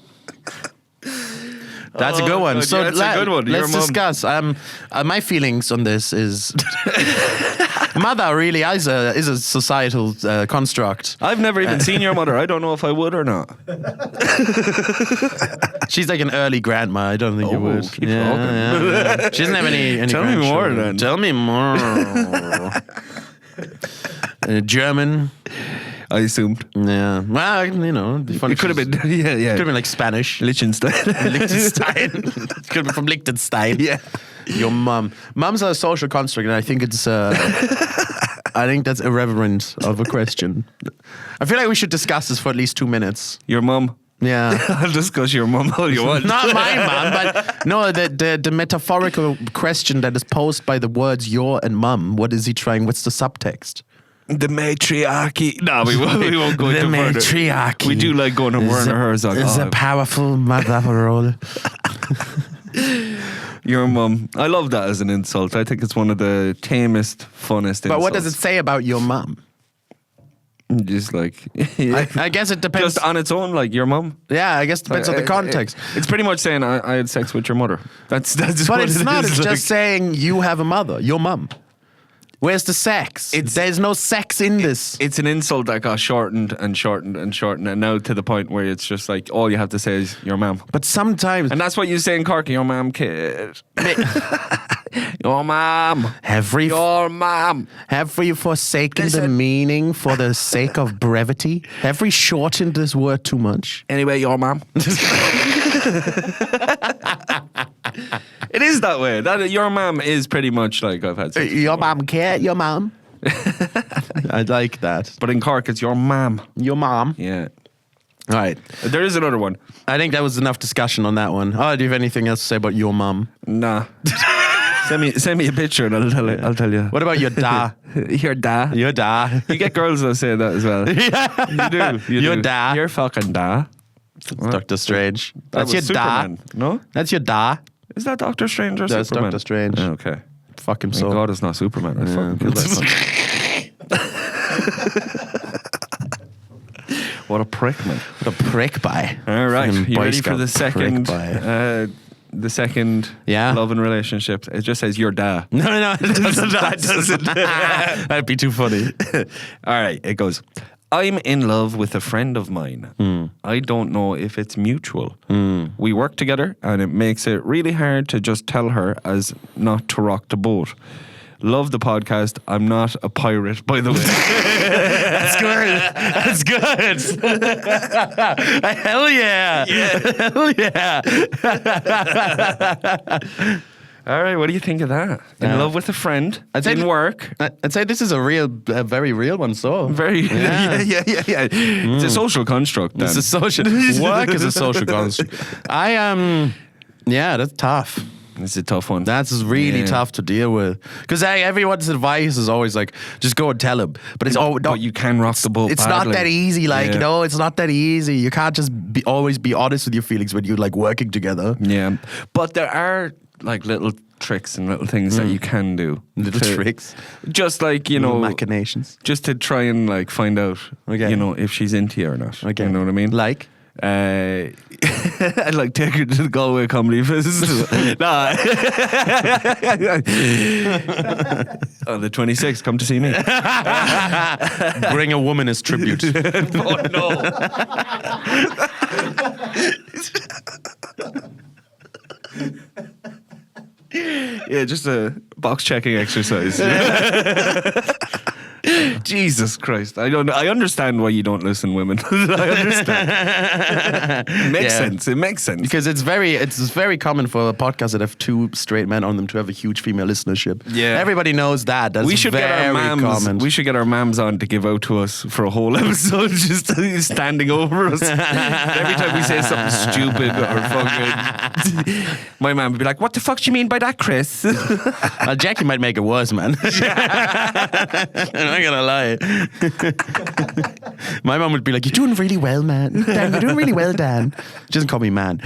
That's a good one. God, So yeah, that's a good one. Your let's mum. discuss. My feelings on this is mother really is a societal construct. I've never even seen your mother. I don't know if I would or not. She's like an early grandma. I don't think you would. Keep talking. She doesn't have any Tell me more grandchildren. then. Tell me more. German. I assumed. Yeah. Well, you know, it'd be funny. It could have been, yeah. Could have been like Spanish. Liechtenstein. Liechtenstein. Could have been from Liechtenstein. Yeah. Your mum. Mums are a social construct, and I think it's. I think that's irreverent of a question. I feel like we should discuss this for at least 2 minutes. Your mum. Yeah. I'll discuss your mum all you want. Not my mum, but no, the metaphorical question that is posed by the words your and mum. What is he trying? What's the subtext? The matriarchy. No, we won't go into further. The matriarchy. We do like going to Werner Herzog. It's a powerful mother role. Your mum. I love that as an insult. I think it's one of the tamest, funnest insults. But what does it say about your mum? Just like... I guess it depends. Just on its own, like your mum. Yeah, I guess it depends on the context. It's pretty much saying I had sex with your mother. That's but what it's it not. is, It's like. just saying you have a mother, your mum. Where's the sex? There's no sex in this. It's an insult that got shortened and shortened and shortened, and now to the point where it's just like all you have to say is your mum. But sometimes, And that's what you say in Cork, your mum, kid. Your mum. Your mum. have we forsaken the meaning for the sake of brevity? Have we shortened this word too much? Anyway, your mum. It is that way. That your mum is pretty much like I've had sex. Your mum, Kate, your mum. I like that. But in Cork, it's your mum. Your mum. Yeah. All right. There is another one. I think that was enough discussion on that one. Oh, do you have anything else to say about your mum? Nah. Send me a picture and I'll tell you. What about your da? Your da. Your da. You get girls that say that as well. You do. You Your do. da. Your fucking da. Doctor Strange. That That's your was da. Superman. No? That's your da. Is that Doctor Strange or That's Superman? Doctor Strange. Oh, okay. Fuck him Thank so. God it's not Superman. I fucking killed that cunt. What a prick, man. What a prick by. All right. Fucking You Boy ready for Scout the second? prick The second Yeah. love and relationship. It just says your da. No, it doesn't. That doesn't. That'd be too funny. All right, it goes. I'm in love with a friend of mine. I don't know if it's mutual. We work together and it makes it really hard to just tell her as not to rock the boat. Love the podcast. I'm not a pirate, by the way. That's good. Hell yeah. Hell yeah. All right, what do you think of that? In love with a friend. In work. I'd say this is a very real one. So Very, yeah. It's a social construct. Then. It's a social work is a social construct. Yeah, that's tough. It's a tough one. That's really tough to deal with because everyone's advice is always like, just go and tell him. But it's But you can rock the boat. It's badly. not that easy. Like it's not that easy. You can't just always be honest with your feelings when you're like working together. Yeah, but there are like little tricks and little things that you can do. Little tricks, just like little machinations, just to try and like find out, Okay. if she's into you or not. Okay. You know what I mean? like. I'd like take her to the Galway Comedy Festival. Nah. On the 26th, come to see me. Bring a woman as tribute. Oh no. Yeah, just a box checking exercise. Jesus Christ. I understand why you don't listen, women. I understand. It makes sense. It makes sense. Because it's very common for a podcast that have two straight men on them to have a huge female listenership. Yeah. Everybody knows that. That's we should very get our mams. common. We should get our mams on to give out to us for a whole episode, just standing over us. Every time we say something stupid or fucking, my mom would be like, "What the fuck do you mean by that, Chris?" Well, Jackie might make it worse, man. I'm not gonna lie. My mom would be like, "You're doing really well, man. Dan, you're doing really well, Dan." She doesn't call me man.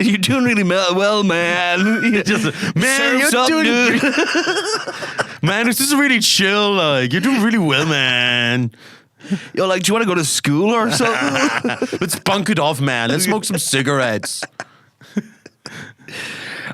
You're doing really well, man. Man, you're doing man, this is really chill. Like, you're doing really well, man. You're like, do you want to go to school or something? Let's bunk it off, man. Let's smoke some cigarettes.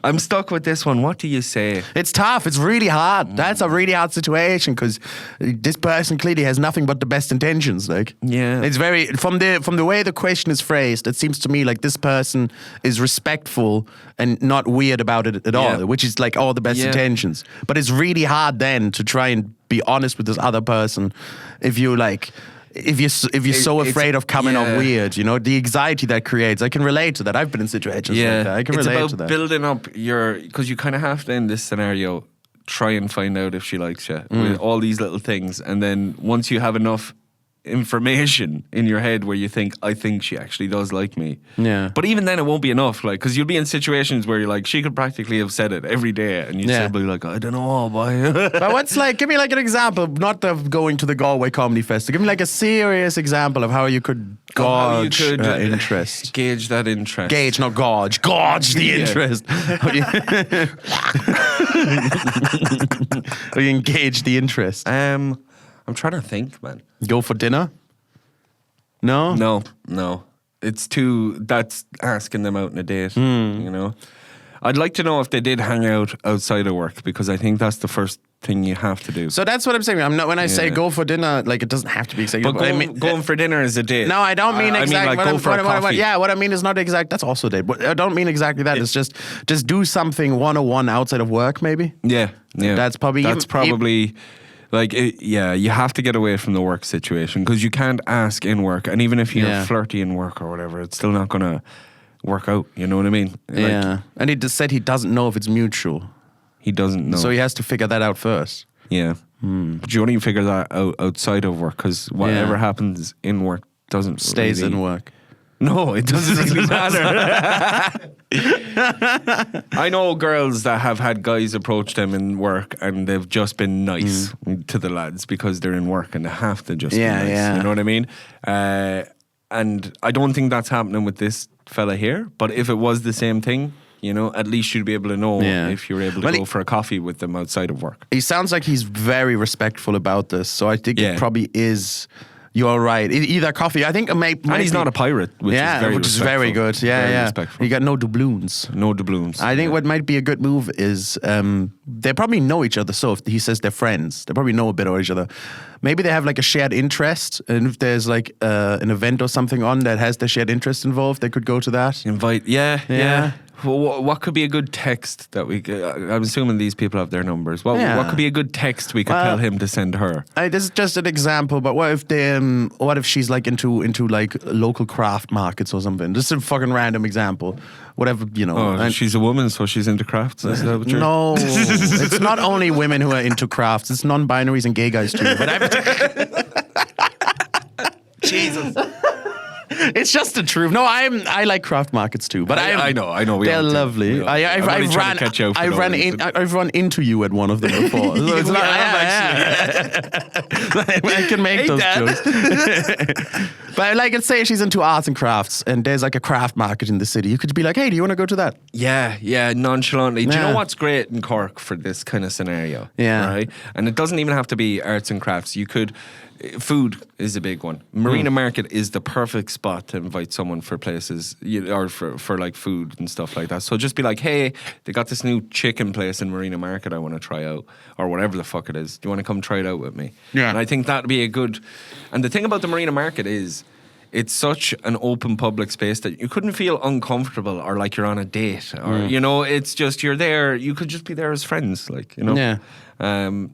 I'm stuck with this one. What do you say? It's tough. It's really hard. That's a really hard situation because this person clearly has nothing but the best intentions. Like, Yeah. it's very from the way the question is phrased. It seems to me like this person is respectful and not weird about it at all, which is like all the best intentions. But it's really hard then to try and be honest with this other person if you like. if you're so afraid of coming yeah. up weird, you know, the anxiety that creates. I can relate to that. I've been in situations like that. I can it's relate about to that. building up because you kind of have to, in this scenario, try and find out if she likes you with all these little things, and then once you have enough information in your head where you think, I think she actually does like me. Yeah. But even then, it won't be enough, like, because you'll be in situations where you're like, she could practically have said it every day, and you'd still be like, I don't know, boy. But what's like? Give me like an example, not of going to the Galway Comedy Festival. Give me like a serious example of how you could gauge interest. Gauge that interest. Gauge, not gauge. Gauge the interest. How do you engage the interest? I'm trying to think, man. Go for dinner? No? No. That's asking them out on a date, you know? I'd like to know if they did hang out outside of work, because I think that's the first thing you have to do. So that's what I'm saying. I'm not, when I say go for dinner, like, it doesn't have to be exactly. But going for dinner is a date. No, I don't mean exactly. I mean, like, go for a coffee. What I mean is not exact. That's also a date. But I don't mean exactly that. It's just do something 101 outside of work, maybe. Yeah. That's probably like, you have to get away from the work situation, because you can't ask in work, and even if you're flirty in work or whatever, it's still not gonna work out. You know what I mean? Like, and he just said he doesn't know if it's mutual. He doesn't know. So he has to figure that out first. Yeah. But you only figure that out outside of work, because whatever happens in work stays in work. No, it doesn't really matter. I know girls that have had guys approach them in work, and they've just been nice to the lads because they're in work and they have to just be nice. Yeah. You know what I mean? And I don't think that's happening with this fella here. But if it was the same thing, you know, at least you'd be able to know if you're able to go for a coffee with them outside of work. He sounds like he's very respectful about this. So I think it probably is. You're right. Either coffee. I think and he's not a pirate, which is very good. Very respectful. You got no doubloons. No doubloons. I think what might be a good move is they probably know each other. So if he says they're friends, they probably know a bit of each other. Maybe they have like a shared interest, and if there's like an event or something on that has the shared interest involved, they could go to that. Invite. Yeah. Well, what could be a good text that we could, I'm assuming these people have their numbers. What could be a good text we could tell him to send her? This is just an example, but what if she's like into like local craft markets or something? Just a fucking random example. Whatever, you know. Oh, she's a woman, so she's into crafts. Is that what you're... No, it's not only women who are into crafts. It's non-binaries and gay guys too. But Jesus. It's just the truth. No, I like craft markets too, but I know. They're lovely. I've run into you at one of them before. So it's not, I can make those jokes. But like, let's say she's into arts and crafts, and there's like a craft market in the city. You could be like, hey, do you want to go to that? Yeah, nonchalantly. Do you know what's great in Cork for this kind of scenario? Yeah. Right? And it doesn't even have to be arts and crafts. You could... Food is a big one. Marina Market is the perfect spot to invite someone for places, or for like food and stuff like that. So just be like, hey, they got this new chicken place in Marina Market I want to try out, or whatever the fuck it is. Do you want to come try it out with me? Yeah. And I think that'd be a good... And the thing about the Marina Market is, it's such an open public space that you couldn't feel uncomfortable or like you're on a date, or you know, it's just you're there. You could just be there as friends, like, you know. Yeah.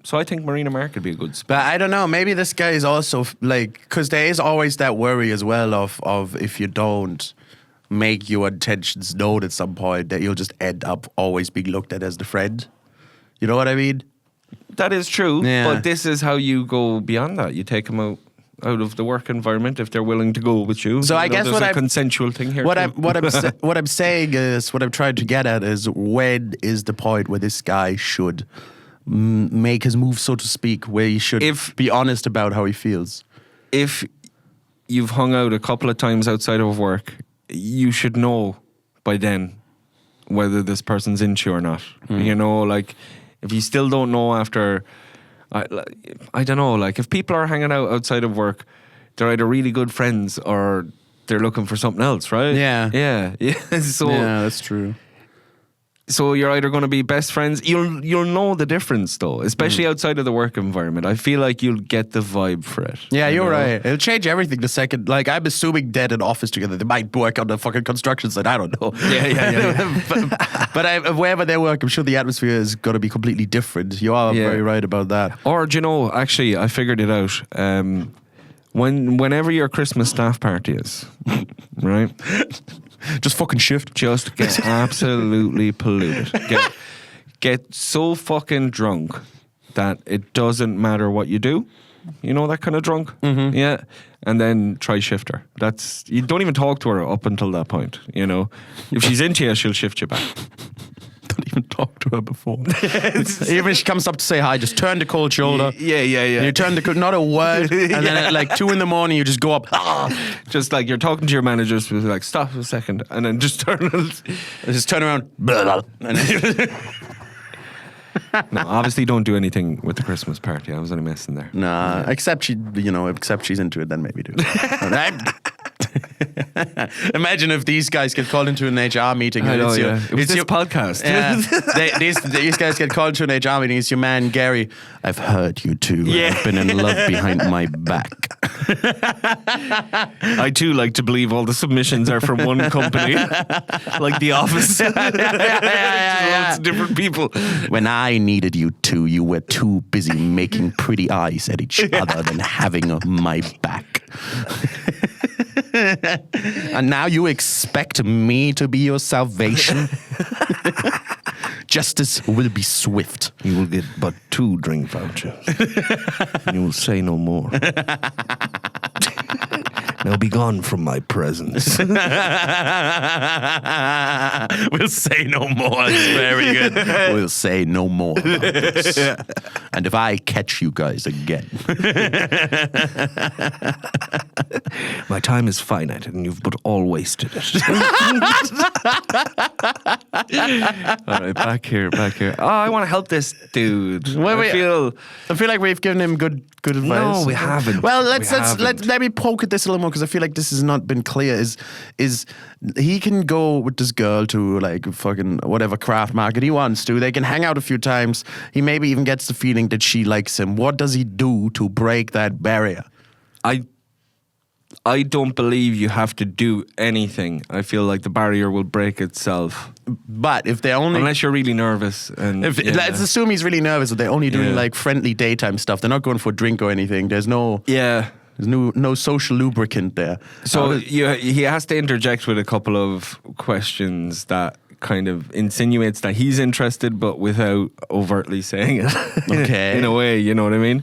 So I think Marina Market would be a good spot. But I don't know. Maybe this guy is also like, because there is always that worry as well of if you don't make your intentions known at some point, that you'll just end up always being looked at as the friend. You know what I mean? That is true. Yeah. But this is how you go beyond that. You take them out of the work environment if they're willing to go with you. So I guess there's a consensual thing here. What I'm saying is, what I'm trying to get at is, when is the point where this guy should make his move, so to speak, where he should be honest about how he feels? If you've hung out a couple of times outside of work, you should know by then whether this person's into you or not. You know, like, if you still don't know after... I don't know, like, if people are hanging out outside of work, they're either really good friends or they're looking for something else, right? Yeah. So, yeah, that's true. So you're either going to be best friends. You'll know the difference, though, especially outside of the work environment. I feel like you'll get the vibe for it. Yeah, you're right. It'll change everything the second. Like, I'm assuming they're in office together. They might work on the fucking construction site. I don't know. Yeah. but wherever they work, I'm sure the atmosphere is going to be completely different. You are very right about that. Or, do you know, actually, I figured it out. Whenever your Christmas staff party is, right? Just fucking shift. Just get absolutely polluted. Get so fucking drunk that it doesn't matter what you do. You know, that kind of drunk? Mm-hmm. Yeah. And then try shifter. You don't even talk to her up until that point, you know. If she's into you, she'll shift you back. Don't even talk to her before. Even if she comes up to say hi, just turn the cold shoulder. Yeah. And you turn not a word. And then at like 2 a.m, you just go up. Just like you're talking to your managers, like, stop a second. And then just turn around. And then No, obviously don't do anything with the Christmas party. I was only messing there. nah, except she's into it, then maybe do. Imagine if these guys get called into an HR meeting. I know, it's yeah. It was this podcast. Yeah, these guys get called to an HR meeting. It's your man Gary. I've heard you two. Yeah. I've been in love behind my back. I too like to believe all the submissions are from one company, like The Office. Lots of different people. When I needed you two, you were too busy making pretty eyes at each other than having my back. And now you expect me to be your salvation? Justice will be swift. You will get but 2 drink vouchers. And you will say no more. Now be gone from my presence. We'll say no more. It's very good. We'll say no more about this. And if I catch you guys again. My time is finite and you've but all wasted it. All right, back here. Oh, I want to help this dude. I feel like we've given him good advice. No, we haven't. Well, let me poke at this a little more because I feel like this has not been clear. Is he can go with this girl to like fucking whatever craft market he wants to. They can hang out a few times. He maybe even gets the feeling that she likes him. What does he do to break that barrier? I don't believe you have to do anything. I feel like the barrier will break itself. But if they're only... Unless you're really nervous. And let's assume he's really nervous that they're only doing like friendly daytime stuff. They're not going for a drink or anything. There's no social lubricant there. So he has to interject with a couple of questions that kind of insinuates that he's interested, but without overtly saying it. Okay. In a way, you know what I mean?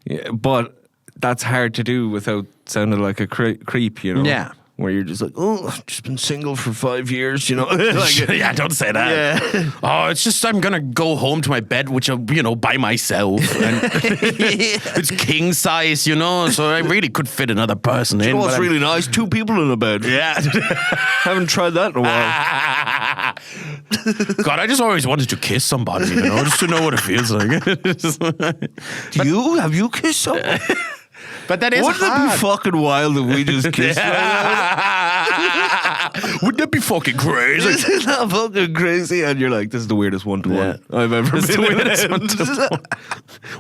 Yeah, but that's hard to do without sounding like a creep, you know? Yeah. Where you're just like, oh, I've just been single for 5 years, you know? Like, yeah, don't say that. Yeah. Oh, it's just I'm gonna go home to my bed, which by myself, and it's king size, so I really could fit another person in. You know what's really nice? 2 people in a bed. Yeah. Haven't tried that in a while. God, I just always wanted to kiss somebody, just to know what it feels like. Have you kissed someone? But that is Wouldn't hard. it be fucking wild if we just kissed? Wouldn't that be fucking crazy? Isn't that fucking crazy? And you're like, this is the weirdest one-to-one I've ever been. The weirdest one-to-one.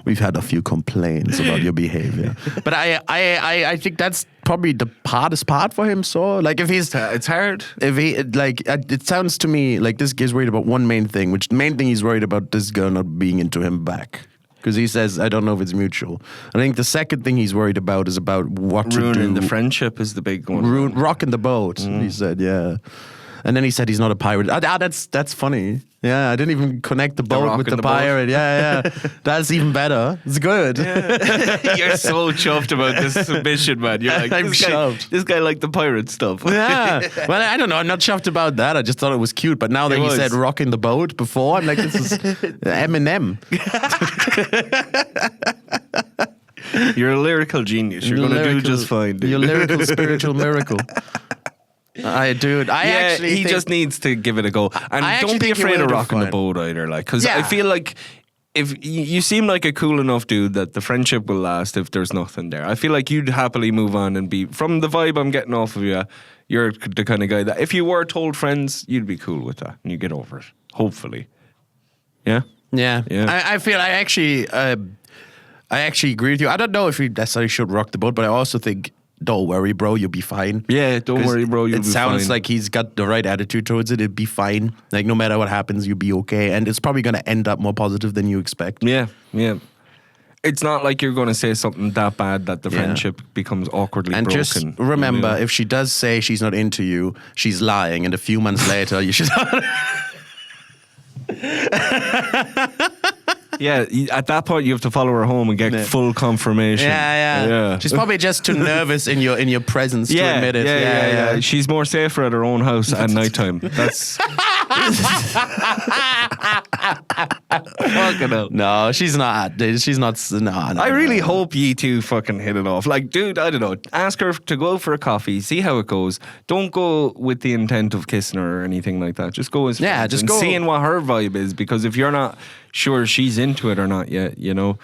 We've had a few complaints about your behavior, but I think that's probably the hardest part for him. So, like, if he's, it's hard. If he it sounds to me like this guy's worried about one main thing, which the main thing he's worried about this girl not being into him back. Because he says, I don't know if it's mutual. I think the second thing he's worried about is about what to do. Ruining the friendship is the big one. Rocking the boat, he said, yeah. And then he said he's not a pirate. That's funny. Yeah, I didn't even connect the boat with the pirate. Boat. Yeah. That's even better. It's good. Yeah. You're so chuffed about this submission, man. You're like, this guy liked the pirate stuff. Yeah. Well, I don't know. I'm not chuffed about that. I just thought it was cute. But now that he said rocking the boat before, I'm like, this is Eminem. You're a lyrical genius. You're going to do just fine, dude. You're a lyrical, spiritual miracle. He just needs to give it a go, and don't be afraid of rocking the boat either. Like, because I feel like if you seem like a cool enough dude that the friendship will last if there's nothing there. I feel like you'd happily move on and be, from the vibe I'm getting off of you, you're the kind of guy that if you were told friends, you'd be cool with that and you get over it. Hopefully, yeah. I feel I actually agree with you. I don't know if we necessarily should rock the boat, but I also think, don't worry, bro, you'll be fine. Yeah, don't worry, bro, you'll be fine. It sounds like he's got the right attitude towards it. It'd be fine. Like, no matter what happens, you'll be okay. And it's probably going to end up more positive than you expect. Yeah. it's not like you're going to say something that bad that the friendship becomes awkwardly And broken. just remember, if she does say she's not into you, she's lying. And a few months later, you should. Yeah, at that point you have to follow her home and get full confirmation. Yeah. She's probably just too nervous in your presence to admit it. Yeah. She's more safer at her own house at nighttime. That's fucking hell. No, she's not. She's not. No. I really hope you two fucking hit it off. Like, dude, I don't know. Ask her to go out for a coffee, see how it goes. Don't go with the intent of kissing her or anything like that. Just go as friends just and go. seeing what her vibe is. Because if you're not sure she's into it or not yet, you know,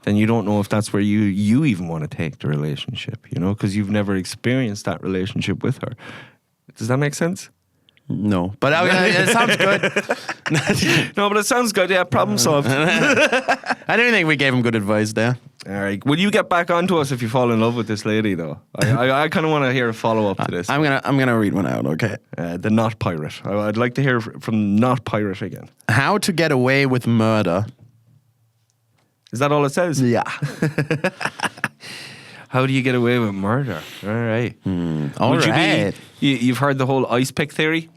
then you don't know if that's where you even want to take the relationship, you know, because you've never experienced that relationship with her. Does that make sense? No, but it sounds good. No, but it sounds good. Yeah, problem solved. I don't think we gave him good advice there. All right. Will you get back onto us if you fall in love with this lady, though? I kind of want to hear a follow up to this. I'm gonna read one out. Okay. The not pirate. I'd like to hear from not pirate again. How to get away with murder. Is that all it says? Yeah. How do you get away with murder? All right. All Would right. You've heard the whole ice pick theory?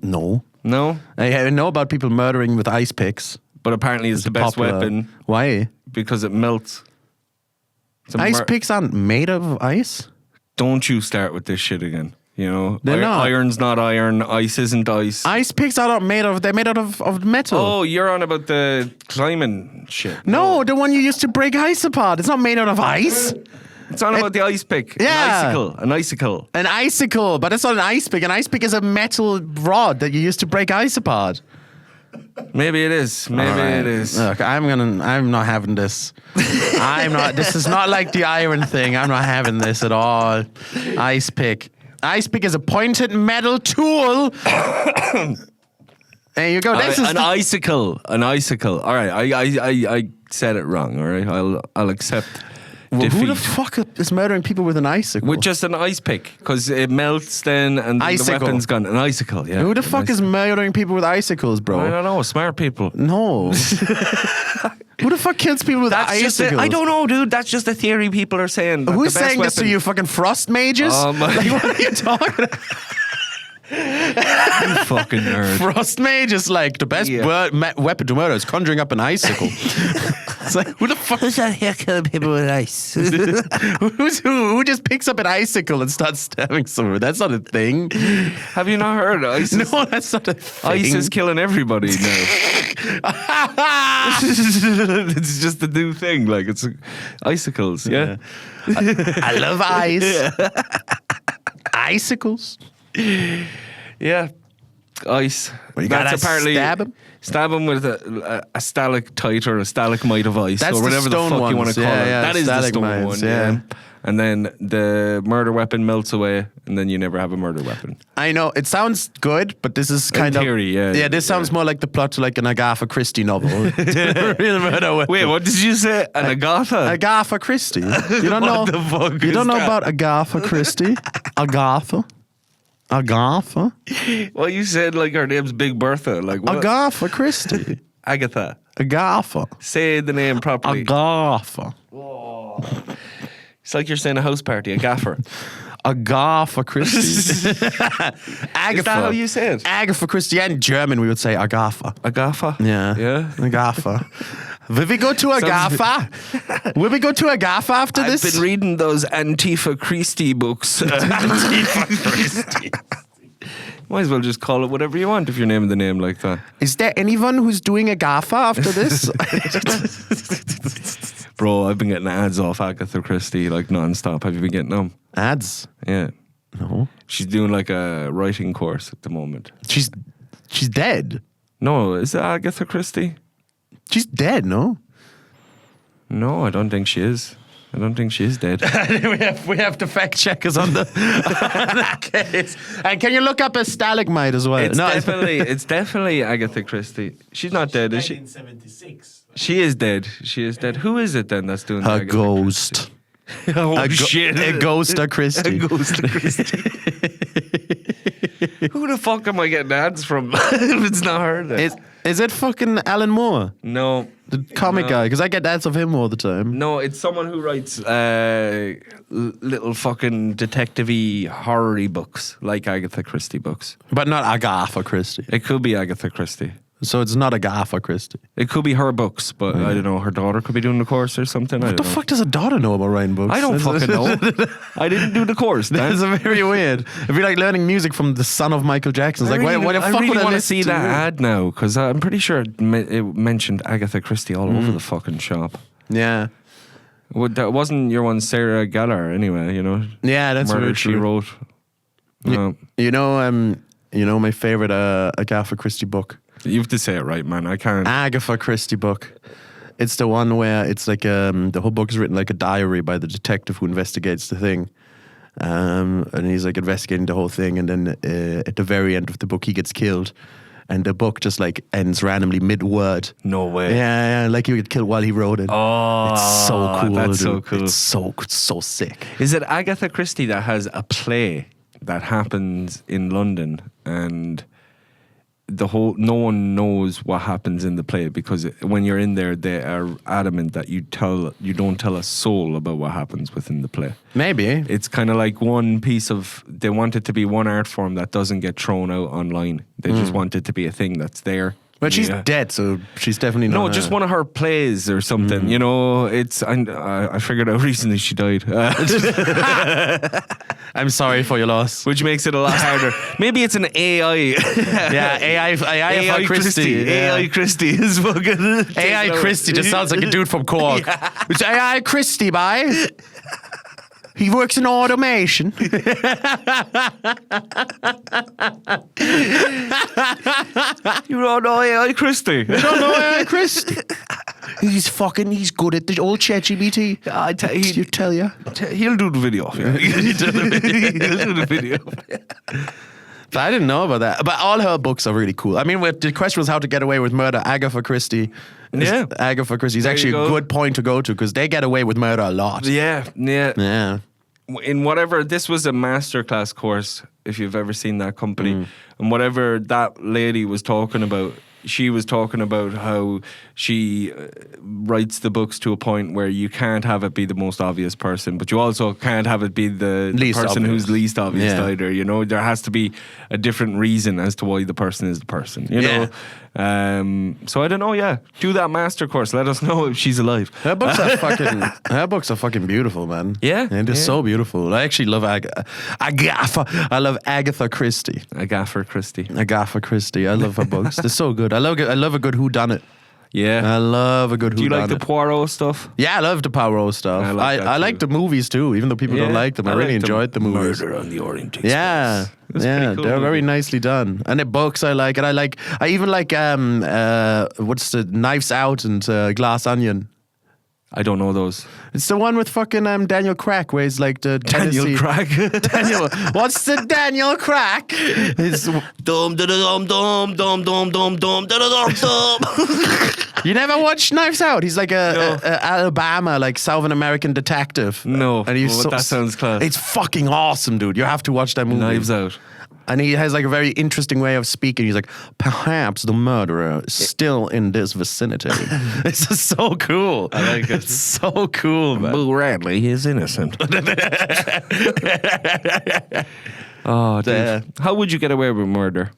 No. No? I know about people murdering with ice picks. But apparently it's the best Popular. weapon Why? because it melts. It's a Ice picks aren't made of ice? Don't you start with this shit again. You know, They're not. Iron's not iron. Ice isn't ice. Ice picks are not made of. They're made out of metal. Oh, you're on about the climbing shit. No, the one you used to break ice apart. It's not made out of ice. It's on about the ice pick. Yeah. An icicle. An icicle, but it's not an ice pick. An ice pick is a metal rod that you used to break ice apart. Maybe it is. Maybe it is. Look, I'm not having this. This is not like the iron thing. I'm not having this at all. Ice pick. Ice pick is a pointed metal tool. There you go. This is An icicle. An icicle. All right. I said it wrong. All right. I'll accept defeat. who the fuck is murdering people with an icicle? With just an ice pick, because it melts then and the Icicle. weapon's gone. An icicle, yeah. Who the fuck is murdering people with icicles, I bro? don't know. Smart people. No. Who the fuck kills people with icicles? I don't know, dude. That's just a theory people are saying. Who's saying this to you, fucking frost mages? Oh, my- Like, what are you talking about? You fucking nerd. Frost mage is like the best weapon to murder is conjuring up an icicle. It's like, who the fuck is out here killing people with ice? Who just picks up an icicle and starts stabbing someone? That's not a thing. Have you not heard? Ice is, No, that's not a thing. ice is killing everybody now. It's just a new thing. Like, it's icicles, yeah? I love ice. Icicles. Yeah. Ice. You gotta stab him? Stab him with a stalactite or a stalagmite of ice, That's or the whatever the stone fuck you want ones. to call it. Yeah, That is the stone stalagmites, one, yeah. And then the murder weapon melts away, and then you never have a murder weapon. I know, it sounds good, but this is kind theory, of... yeah. This sounds more like the plot to like an Agatha Christie novel. Real murder weapon. Wait, what did you say? An Agatha? Agatha Christie. You don't know... What the fuck You is don't know that? about Agatha Christie? Agatha? Well, you said like her name's Big Bertha. Like what? Agatha Christie. Agatha. Agatha. Say the name properly. Agatha. It's like you're saying a house party, a gaffer. Agatha Christie. Agatha. Is that how you say it? Agatha Christie. And in German, we would say Agatha. Agatha? Yeah. Yeah? Agatha. Will we go to Agatha? Will we go to Agatha after I've this? been reading those Antifa Christie books. Antifa Christie. Might as well just call it whatever you want if you're naming the name like that. Is there anyone who's doing Agatha after this? Bro, I've been getting ads off Agatha Christie like non-stop. Have you been getting them? Ads? Yeah. No. She's doing like a writing course at the moment. She's dead. No, is it Agatha Christie? She's dead, no? No, I don't think she is. I don't think she is dead. we have to fact checkers on the case. And can you look up a stalagmite as well? It's definitely Agatha Christie. She's not dead, is she? 1976. She is dead. She is dead. Who is it then that's doing a Agatha ghost. Christie? Oh shit! A ghost of Christie. A ghost of Christie. Who the fuck am I getting ads from? If it's not her, then. Is it fucking Alan Moore? No, The comic guy, because I get ads of him all the time. No, it's someone who writes little fucking detective-y, horror-y books, like Agatha Christie books. But not Agatha Christie. It could be Agatha Christie. So it's not Agatha Christie. It could be her books, but I don't know. Her daughter could be doing the course or something. I What don't the know. fuck does a daughter know about writing books? I don't fucking know. I didn't do the course. That's very weird. It'd be like learning music from the son of Michael Jackson. It's like, why the I fuck really would I want to listen see that you? ad now because I'm pretty sure it mentioned Agatha Christie all over the fucking shop. Yeah. Well, that wasn't your one, Sarah Gellar, anyway. You know. Yeah, that's Murder, very She true. Wrote. No, You know my favorite Agatha Christie book? you have to say it right, man. I can't. Agatha Christie book. It's the one where it's like the whole book is written like a diary by the detective who investigates the thing. And he's like investigating the whole thing, and then at the very end of the book he gets killed, and the book just like ends randomly mid-word. No way. Yeah, like he would kill while he wrote it. Oh, It's so cool. That's dude. so cool. It's so sick. Is it Agatha Christie that has a play that happens in London and no one knows what happens in the play because when you're in there they are adamant that you don't tell a soul about what happens within the play. Maybe. It's kind of like one piece of, they want it to be one art form that doesn't get thrown out online. They just want it to be a thing that's there. But she's Yeah. dead, so she's definitely not. No, just one of her plays or something. You know, I figured out recently she died, I'm sorry for your loss. which makes it a lot harder. Maybe it's an AI. Yeah, AI Christie. AI Christie is fucking. AI Christie just sounds like a dude from Cork. It's AI Christie, bye. He works in automation. You don't know AI Christie. don't know AI Christie. He's good at the old ChatGPT. I tell you. he'll do the video. Yeah. He'll do the video. But I didn't know about that. But all her books are really cool. I mean, the question was how to get away with murder. Agatha Christie. Yeah. Agatha Christie is There actually you a go. good point to go to because they get away with murder a lot. Yeah. Yeah. In whatever, this was a masterclass course, if you've ever seen that company, and whatever that lady was talking about, she was talking about how she writes the books to a point where you can't have it be the most obvious person, but you also can't have it be the Least person obvious. who's least obvious Yeah. either. You know, there has to be a different reason as to why the person is the person. You know, so I don't know. Yeah, do that master course. Let us know if she's alive. Her books are fucking beautiful, man. Yeah, And they're yeah. so beautiful. I actually love Agatha. I love Agatha Christie. Agatha Christie. Agatha Christie. I love her books. They're so good. I love a good whodunit. Yeah. I love a good whodunit. Do you like the Poirot stuff? Yeah, I love the Poirot stuff. I like that I like too. the movies too, even though people don't like them. I really like enjoyed the movies. Murder on the Orient Express. Yeah, It's yeah, pretty cool they're very movie. nicely done. And the books I like, and I even like what's the Knives Out and Glass Onion. I don't know those. It's the one with fucking Daniel Crack, where he's like the Daniel Tennessee. Craig. Daniel, what's the Daniel Crack? It's, Dum da dum dum dum dum dum dum da dum dum. you never watched Knives Out? He's like a Alabama, like Southern American detective. No, and he's well, that sounds class. It's fucking awesome, dude. You have to watch that movie. Knives Out. And he has like a very interesting way of speaking. He's like, perhaps the murderer is still in this vicinity. It's just so cool. I like it. It's so cool, man. Boo Radley is innocent. Oh, dude. Yeah. How would you get away with murder?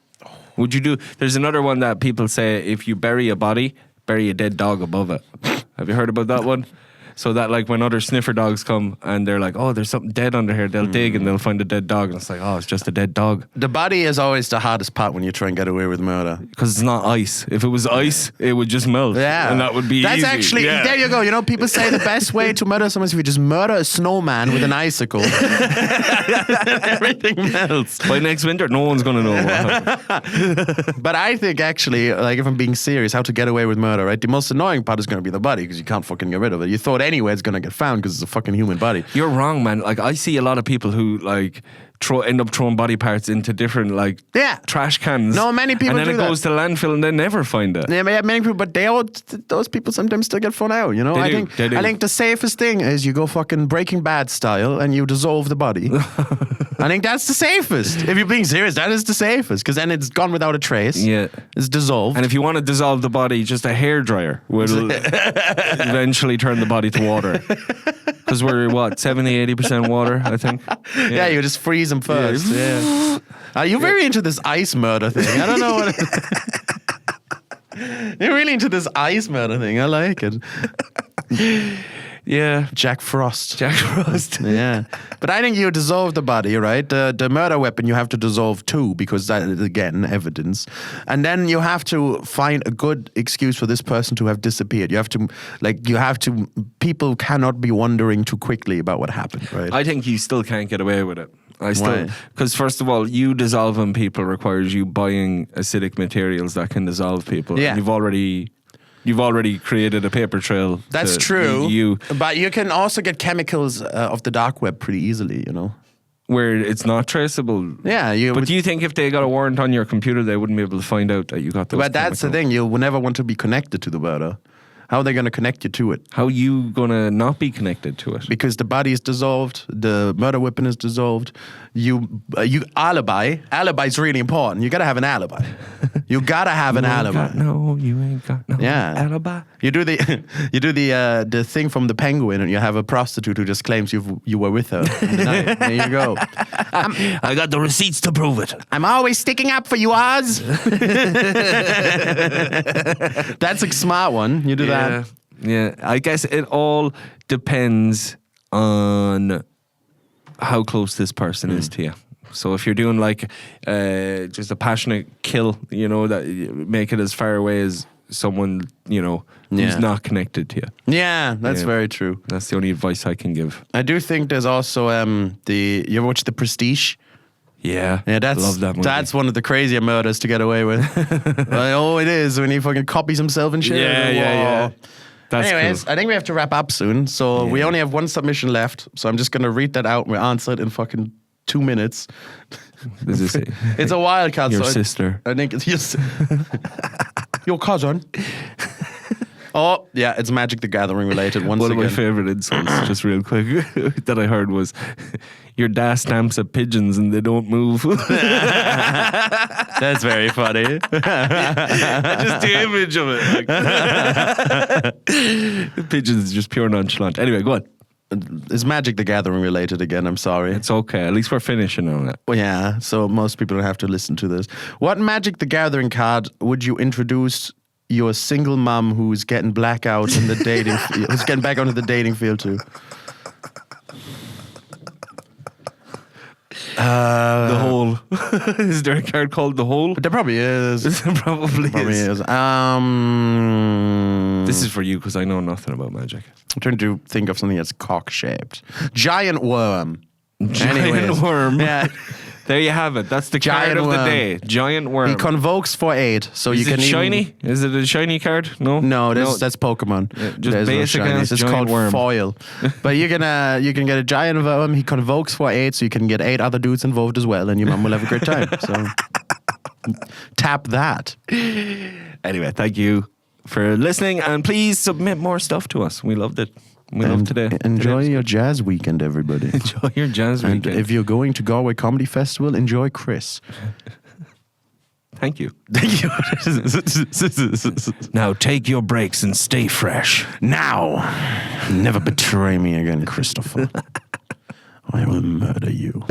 Would you do? There's another one that people say if you bury a body, bury a dead dog above it. Have you heard about that one? So that like when other sniffer dogs come and they're like, oh, there's something dead under here, they'll dig and they'll find a dead dog. And it's like, oh, it's just a dead dog. The body is always the hardest part when you try and get away with murder. Because it's not ice. If it was ice, it would just melt. Yeah. And that would be That's easy. actually, Yeah. there you go. You know, people say the best way to murder someone is if you just murder a snowman with an icicle. Everything melts. By next winter, no one's going to know what happened. But I think actually, like if I'm being serious, how to get away with murder, right? The most annoying part is going to be the body because you can't fucking get rid of it. You thought anyway it's going to get found because it's a fucking human body. You're wrong, man. Like, I see a lot of people who, like, end up throwing body parts into different like Yeah. trash cans. No, many people and then do it that. goes to landfill and they never find it. Yeah, many people, but those people sometimes still get thrown out. You know, They do. I think the safest thing is you go fucking Breaking Bad style and you dissolve the body. I think that's the safest. If you're being serious, that is the safest because then it's gone without a trace. Yeah. It's dissolved. And if you want to dissolve the body, just a hairdryer will eventually turn the body to water. Because we're, 70-80% water, I think. yeah, you just freeze them first. Yeah. You're very into this ice murder thing. I don't know what. You're really into this ice murder thing. I like it. Yeah. Jack Frost. Yeah. But I think you dissolve the body, right? The murder weapon you have to dissolve too, because that is, again, evidence. And then you have to find a good excuse for this person to have disappeared. People cannot be wondering too quickly about what happened, right? I think you still can't get away with it. Why? Because first of all, you dissolving people requires you buying acidic materials that can dissolve people. Yeah. And you've already created a paper trail. That's to true. lead you But you can also get chemicals of the dark web pretty easily, you know? where it's not traceable. Yeah. But do you think if they got a warrant on your computer, they wouldn't be able to find out that you got those? But that's the chemicals? thing. You will never want to be connected to the murder. How are they going to connect you to it? How are you gonna not be connected to it? Because the body is dissolved, the murder weapon is dissolved. You alibi is really important. You gotta have an alibi. You gotta have an alibi. You ain't got no alibi. You do the thing from the Penguin, and you have a prostitute who just claims you were with her. On the night. There you go. I got the receipts to prove it. I'm always sticking up for you, Oz. That's a smart one. You do that. Yeah, I guess it all depends on how close this person is to you. So if you're doing like just a passionate kill, that you make it as far away as someone, who's not connected to you. Yeah, that's very true. That's the only advice I can give. I do think there's also you ever watch The Prestige? Yeah, love that movie. That's one of the crazier murders to get away with. It is when he fucking copies himself and shit. Yeah. That's Anyways, cool. I think we have to wrap up soon. So we only have one submission left. So I'm just gonna read that out and we'll answer it in fucking 2 minutes. This is it. It's a wild card. Your sister. I think it's your cousin. Oh, yeah, it's Magic the Gathering related once One again. of my favorite insults, just real quick, that I heard was, your dad stamps at pigeons and they don't move. That's very funny. Just the image of it. Pigeons is just pure nonchalant. Anyway, go on. Is Magic the Gathering related again? I'm sorry. It's okay. At least we're finishing on it. Well, yeah, so most people don't have to listen to this. What Magic the Gathering card would you introduce your single mom who's getting blackout in the dating, who's getting back onto the dating field to? The Hole. Is there a card called The Hole? There probably is. Probably is. is. This is for you because I know nothing about magic. I'm trying to think of something that's cock-shaped. Giant worm. Giant worm. Yeah. There you have it. That's the Giant card of worm. the day. Giant worm. He convokes for 8, so is you can it shiny? even... Is it a shiny card? No. No, that's Pokemon. just There's basic shinies. ass It's giant called worm. foil. But you can get a giant worm. He convokes for 8, so you can get 8 other dudes involved as well, and your mom will have a great time. So tap that. Anyway, thank you for listening, and please submit more stuff to us. We loved it. We love today. Enjoy your jazz weekend, everybody. Enjoy your jazz And weekend. if you're going to Galway Comedy Festival, enjoy Chris. Thank you. Thank you. Now take your breaks and stay fresh. Now, never betray me again, Christopher. I will murder you.